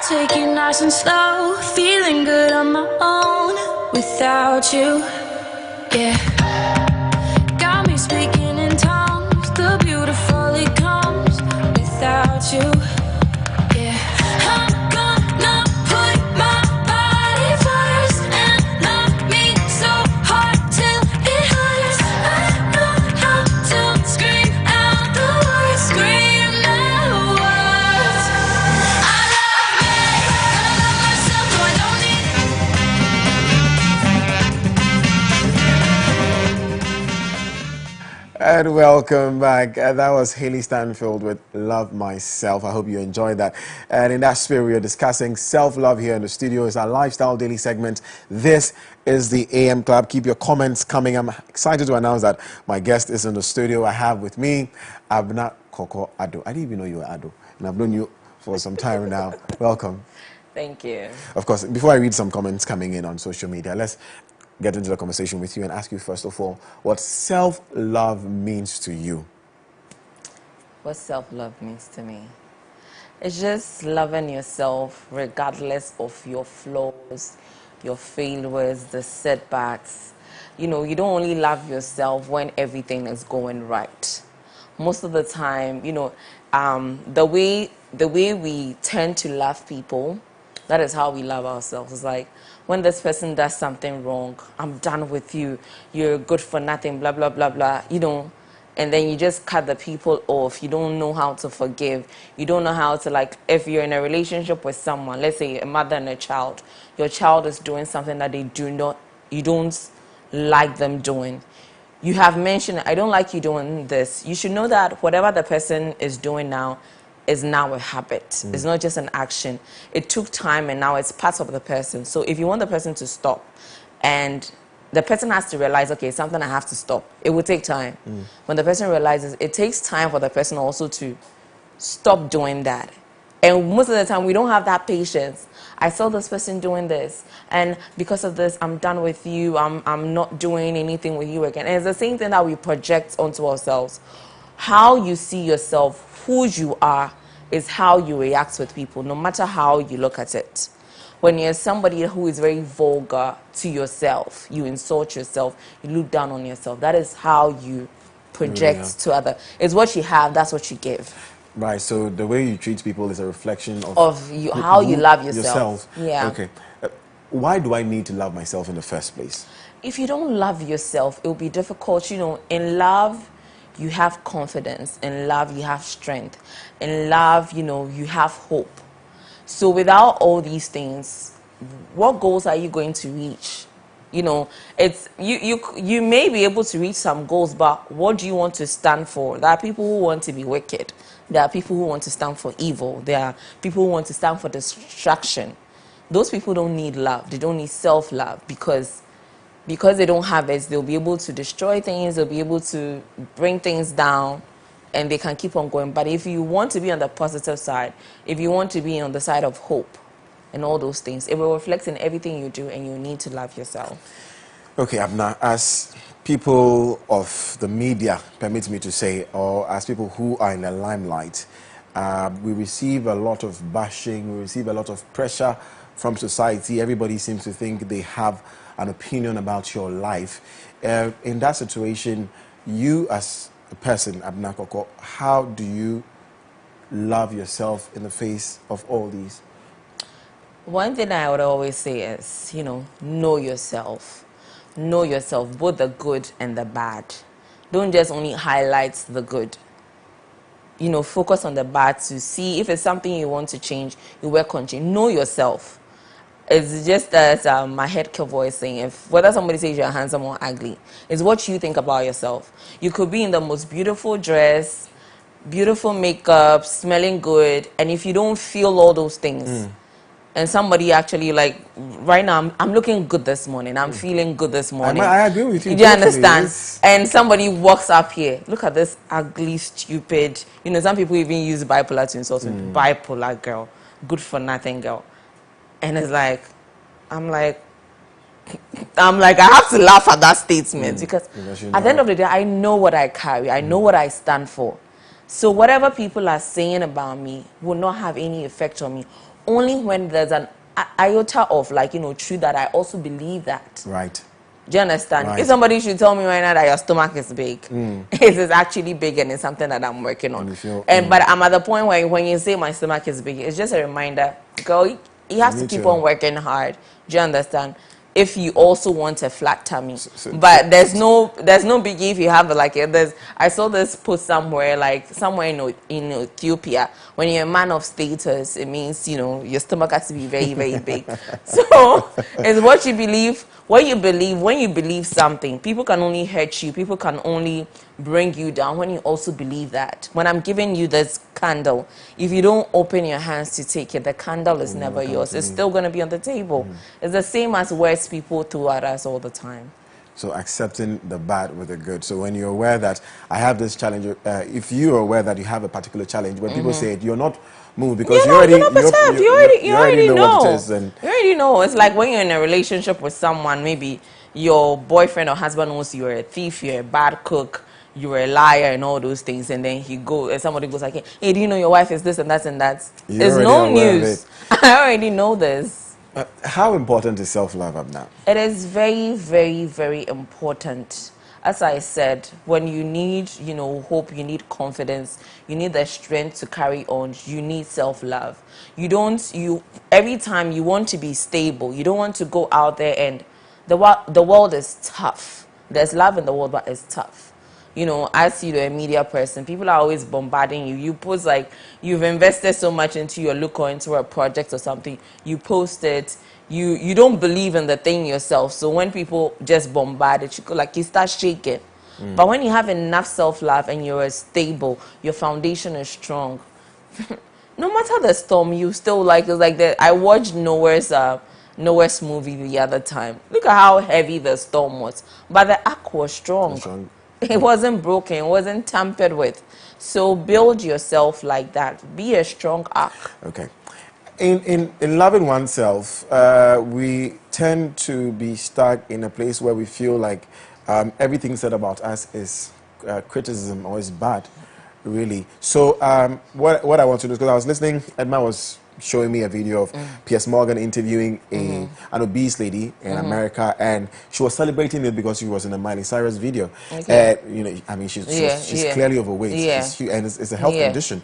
Take it nice and slow, feeling good on my own without you, got me speaking in tongues, the beautiful it comes without you, I'm gonna put my body first and love me so hard till it hurts. I know how to scream out the words, scream the words. And welcome back. That was Haley Stanfield with Love Myself. I hope you enjoyed that. And in that spirit, we are discussing self-love here in the studio. It's our lifestyle daily segment. This is the AM Club. Keep your comments coming. I'm excited to announce that my guest is in the studio. I have with me Abna Koko Ado. I didn't even know you were Ado, and I've known you for some time now. Welcome. Thank you. Of course, before I read some comments coming in on social media, let's get into the conversation with you and ask you first of all what self-love means to you. What self-love means to me? It's just loving yourself regardless of your flaws, your failures, the setbacks. You know, you don't only love yourself when everything is going right. Most of the time, you know, the way we tend to love people, that is how we love ourselves. It's like, when this person does something wrong, I'm done with you, you're good for nothing, blah, blah, blah, blah, you know, and then you just cut the people off. You don't know how to forgive. You don't know how to, like, if you're in a relationship with someone, let's say a mother and a child, your child is doing something that you don't like them doing. You have mentioned, I don't like you doing this. You should know that whatever the person is doing now is now a habit. It's not just an action. It took time and now it's part of the person. So if you want the person to stop, and the person has to realize, okay, it's something I have to stop. It will take time. When the person realizes, it takes time for the person also to stop doing that. And most of the time, we don't have that patience. I saw this person doing this, and because of this, I'm done with you. I'm not doing anything with you again. And it's the same thing that we project onto ourselves. How you see yourself, who you are, is how you react with people, no matter how you look at it. When you're somebody who is very vulgar to yourself, you insult yourself, you look down on yourself, that is how you project to others. It's what you have, that's what you give. Right, so the way you treat people is a reflection of you, how you love yourself. Yeah. Okay. Why do I need to love myself in the first place? If you don't love yourself, it will be difficult. You know, in love, you have confidence. In love, you have strength. In love, you know, you have hope. So without all these things, what goals are you going to reach? You know, it's you may be able to reach some goals, but what do you want to stand for? There are people who want to be wicked. There are people who want to stand for evil. There are people who want to stand for destruction. Those people don't need love. They don't need self-love because they don't have it, they'll be able to destroy things, they'll be able to bring things down, and they can keep on going. But if you want to be on the positive side, if you want to be on the side of hope and all those things, it will reflect in everything you do, and you need to love yourself. Okay, Abna, as people of the media, permit me to say, or as people who are in the limelight, we receive a lot of bashing, we receive a lot of pressure from society. Everybody seems to think they have an opinion about your life. In that situation, you as a person, Abna Koko, how do you love yourself in the face of all these? One thing I would always say is, you know yourself. Know yourself, both the good and the bad. Don't just only highlight the good. You know, focus on the bad to see if it's something you want to change, you work on change. Know yourself. It's just as my head voice saying, whether somebody says you're handsome or ugly, it's what you think about yourself. You could be in the most beautiful dress, beautiful makeup, smelling good, and if you don't feel all those things, and somebody actually, like, right now, I'm looking good this morning, I'm feeling good this morning. I agree with you. Do you understand? And somebody walks up here, look at this ugly, stupid, you know, some people even use bipolar to insult me. Bipolar girl, good for nothing girl. And it's like, I'm like, I have to laugh at that statement because at the end of the day, I know what I carry. I know what I stand for. So whatever people are saying about me will not have any effect on me. Only when there's an iota of, like, you know, truth that I also believe that. Right. Do you understand? Right. If somebody should tell me right now that your stomach is big, it is actually big and it's something that I'm working on. But I'm at the point where when you say my stomach is big, it's just a reminder, girl, you have to keep on working hard. Do you understand? if you also want a flat tummy. But there's no biggie if you have like I saw this post somewhere in Ethiopia. When you're a man of status, it means your stomach has to be very, very big. So it's what you believe. When you believe something, people can only hurt you, people can only bring you down when you also believe that. When I'm giving you this candle, if you don't open your hands to take it, the candle is never yours. It's still going to be on the table. It's the same as words people throw at us all the time. So accepting the bad with the good. So when you're aware that I have this challenge, if you're aware that you have a particular challenge, when people say it, you're not moved because you already know what it is. And you already know. It's like when you're in a relationship with someone, maybe your boyfriend or husband knows you're a thief, you're a bad cook, you're a liar and all those things, and then somebody goes like, hey, do you know your wife is this and that and that? It's no news. I already know this. How important is self-love, Edma? It is very, very, very important. As I said, when you need, hope, you need confidence, you need the strength to carry on, you need self-love. Every time you want to be stable, you don't want to go out there and the world is tough. There's love in the world, but it's tough. I see you're a media person. People are always bombarding you. You post like you've invested so much into your look or into a project or something. You post it. You don't believe in the thing yourself. So when people just bombard it, you start shaking. But when you have enough self-love and you're stable, your foundation is strong. No matter the storm, you still like it's like that. I watched Noah's movie the other time. Look at how heavy the storm was, but the ark was strong. It wasn't broken, it wasn't tampered with. So build yourself like that. Be a strong ark. Okay. In loving oneself, we tend to be stuck in a place where we feel like everything said about us is criticism or is bad, really. So what I want to do, because I was listening, Edma was showing me a video of Piers Morgan interviewing an obese lady in America, and she was celebrating it because she was in a Miley Cyrus video. Okay. She's clearly overweight, and it's a health condition.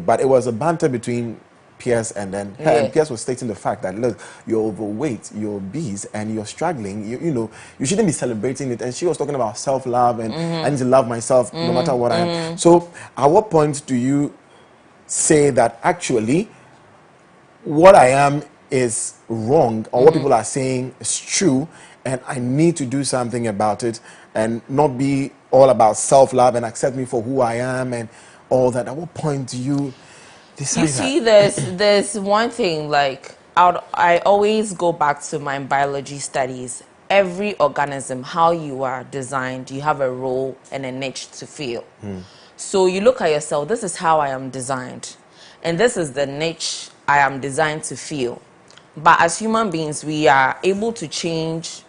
But it was a banter between Piers and then her, and Piers was stating the fact that, look, you're overweight, you're obese, and you're struggling. You shouldn't be celebrating it. And she was talking about self-love and I need to love myself no matter what I am. So, at what point do you say that actually what I am is wrong, or what people are saying is true, and I need to do something about it, and not be all about self-love and accept me for who I am and all that? At what point do you decide You see, there's one thing, like, I always go back to my biology studies. Every organism, how you are designed, you have a role and a niche to fill. So you look at yourself, this is how I am designed, and this is the niche I am designed to feel. But as human beings, we are able to change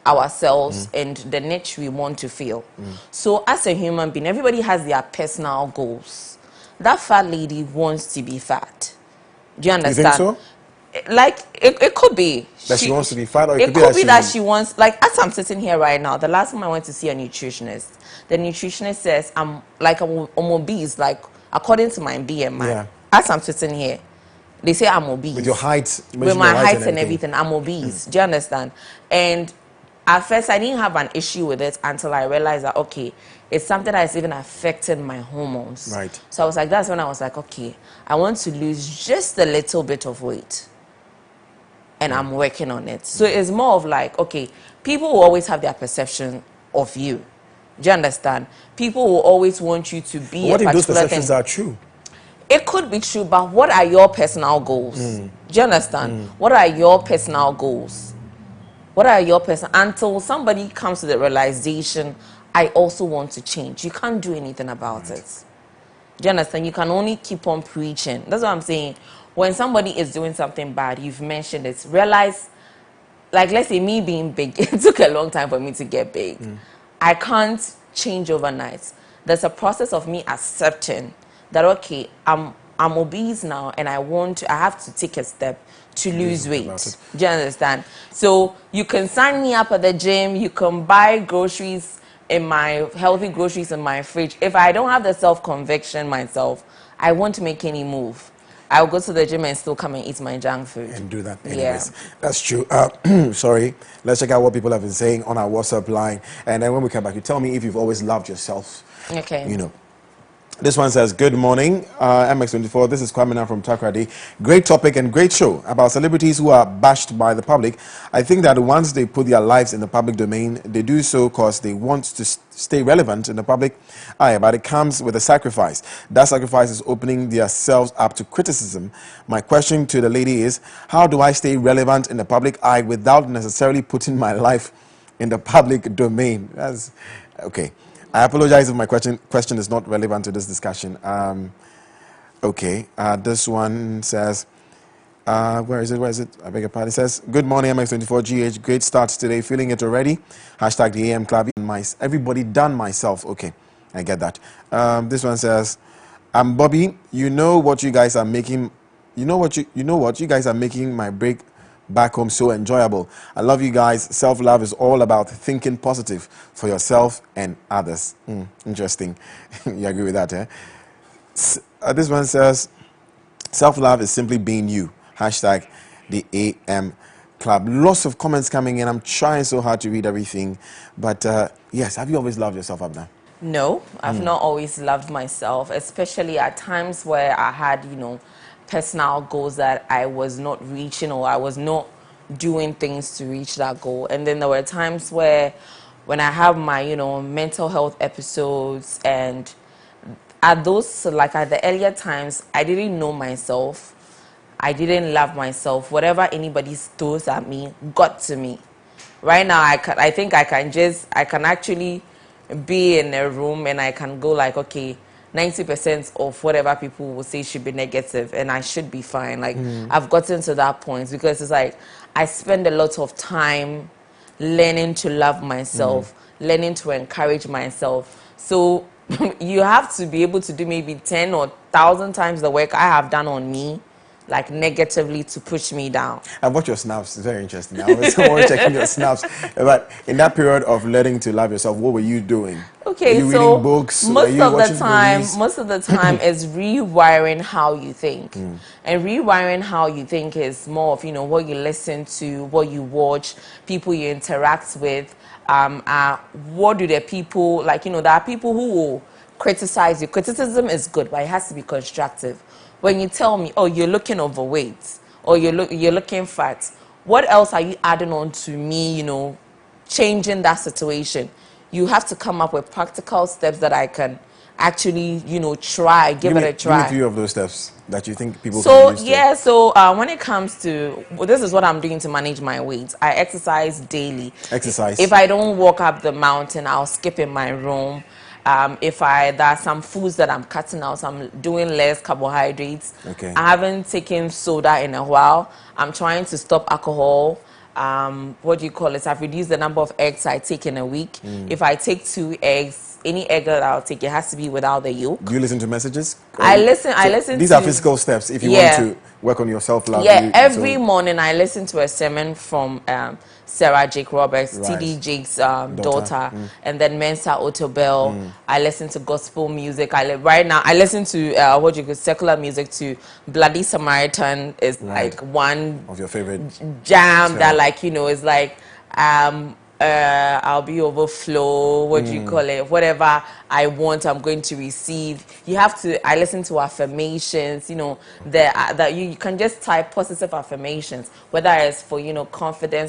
ourselves and the niche we want to feel. So as a human being, everybody has their personal goals. That fat lady wants to be fat. Do you understand? You think so? Like, it could be that she wants to be fat, or it could be that she wants, like, as I'm sitting here right now, the last time I went to see a nutritionist, the nutritionist says I'm obese, like, according to my BMI. As I'm sitting here, they say I'm obese. With your height, with my height and everything, I'm obese. Do you understand? And at first, I didn't have an issue with it until I realized that, okay, it's something that is even affecting my hormones. Right. So I was like, that's when I was like, okay, I want to lose just a little bit of weight. And I'm working on it. So it's more of like, okay, people will always have their perception of you. Do you understand? People will always want you to be what a if those particular perceptions thing. are true? It could be true, but what are your personal goals? Do you understand? What are your personal goals? What are your personal... Until somebody comes to the realization, I also want to change. You can't do anything about it. Do you understand? You can only keep on preaching. That's what I'm saying. When somebody is doing something bad, you've mentioned it. Realize, like, let's say me being big, it took a long time for me to get big. I can't change overnight. There's a process of me accepting that, okay, I'm obese now, and I have to take a step to lose weight. Do you understand? So you can sign me up at the gym, you can buy groceries in my healthy groceries in my fridge. If I don't have the self-conviction myself, I won't make any move. I'll go to the gym and still come and eat my junk food. And do that anyways. Yeah. That's true. Sorry. Let's check out what people have been saying on our WhatsApp line. And then when we come back, you tell me if you've always loved yourself. Okay. You know. This one says, good morning, MX24. This is Kwamina from Takrady. Great topic and great show about celebrities who are bashed by the public. I think that once they put their lives in the public domain, they do so because they want to stay relevant in the public eye. But it comes with a sacrifice. That sacrifice is opening themselves up to criticism. My question to the lady is, how do I stay relevant in the public eye without necessarily putting my life in the public domain? That's okay. I apologize if my question is not relevant to this discussion. Okay, this one says, where is it? I beg your pardon. It says, good morning, MX24GH. Great start today. Feeling it already? Hashtag the AM Club. Everybody done myself. Okay, I get that. This one says, I'm Bobby. You know what you guys are making. You know what you guys are making my break back home so enjoyable. I love you guys. Self-love is all about thinking positive for yourself and others. Interesting. You agree with that, eh? This one says, self-love is simply being you. Hashtag the AM Club. Lots of comments coming in. I'm trying so hard to read everything. But yes, have you always loved yourself, Abna? No, I've not always loved myself, especially at times where I had, personal goals that I was not reaching, or I was not doing things to reach that goal. And then there were times where when I have my, mental health episodes, and at those, like at the earlier times, I didn't know myself. I didn't love myself. Whatever anybody throws at me got to me. Right now, I think I can actually be in a room and I can go like, okay, 90% of whatever people will say should be negative, and I should be fine. Like, I've gotten to that point because it's like I spend a lot of time learning to love myself, learning to encourage myself. So you have to be able to do maybe 10 or 1,000 times the work I have done on me, like negatively, to push me down. I watched your snaps. It's very interesting. I was checking your snaps. But in that period of learning to love yourself, what were you doing? Okay, were you so reading books? most of the time is rewiring how you think. And rewiring how you think is more of, what you listen to, what you watch, people you interact with. What do the people, like, there are people who will criticize you. Criticism is good, but it has to be constructive. When you tell me, oh, you're looking overweight, or you're looking fat, what else are you adding on to me, changing that situation? You have to come up with practical steps that I can actually, try, give it a try. Give me 3 of those steps that you think people can use. Yeah, so when it comes to, this is what I'm doing to manage my weight. I exercise daily. Exercise. If I don't walk up the mountain, I'll skip in my room. There are some foods that I'm cutting out, so I'm doing less carbohydrates. Okay. I haven't taken soda in a while. I'm trying to stop alcohol. What do you call it? I've reduced the number of eggs I take in a week. If I take 2 eggs, any egg that I'll take, it has to be without the yolk. Do you listen to messages? I listen. These are physical steps if you want to work on your self-love. Yeah, every morning I listen to a sermon from Sarah Jake Roberts, Right. TD Jake's daughter, and then Mensa Otobel. I listen to gospel music. Right now I listen to secular music to Bloody Samaritan is like one of your favorite jam that is like I'll be overflow. What do you call it? Whatever I want, I'm going to receive. I listen to affirmations. That you can just type positive affirmations, whether it's for confidence,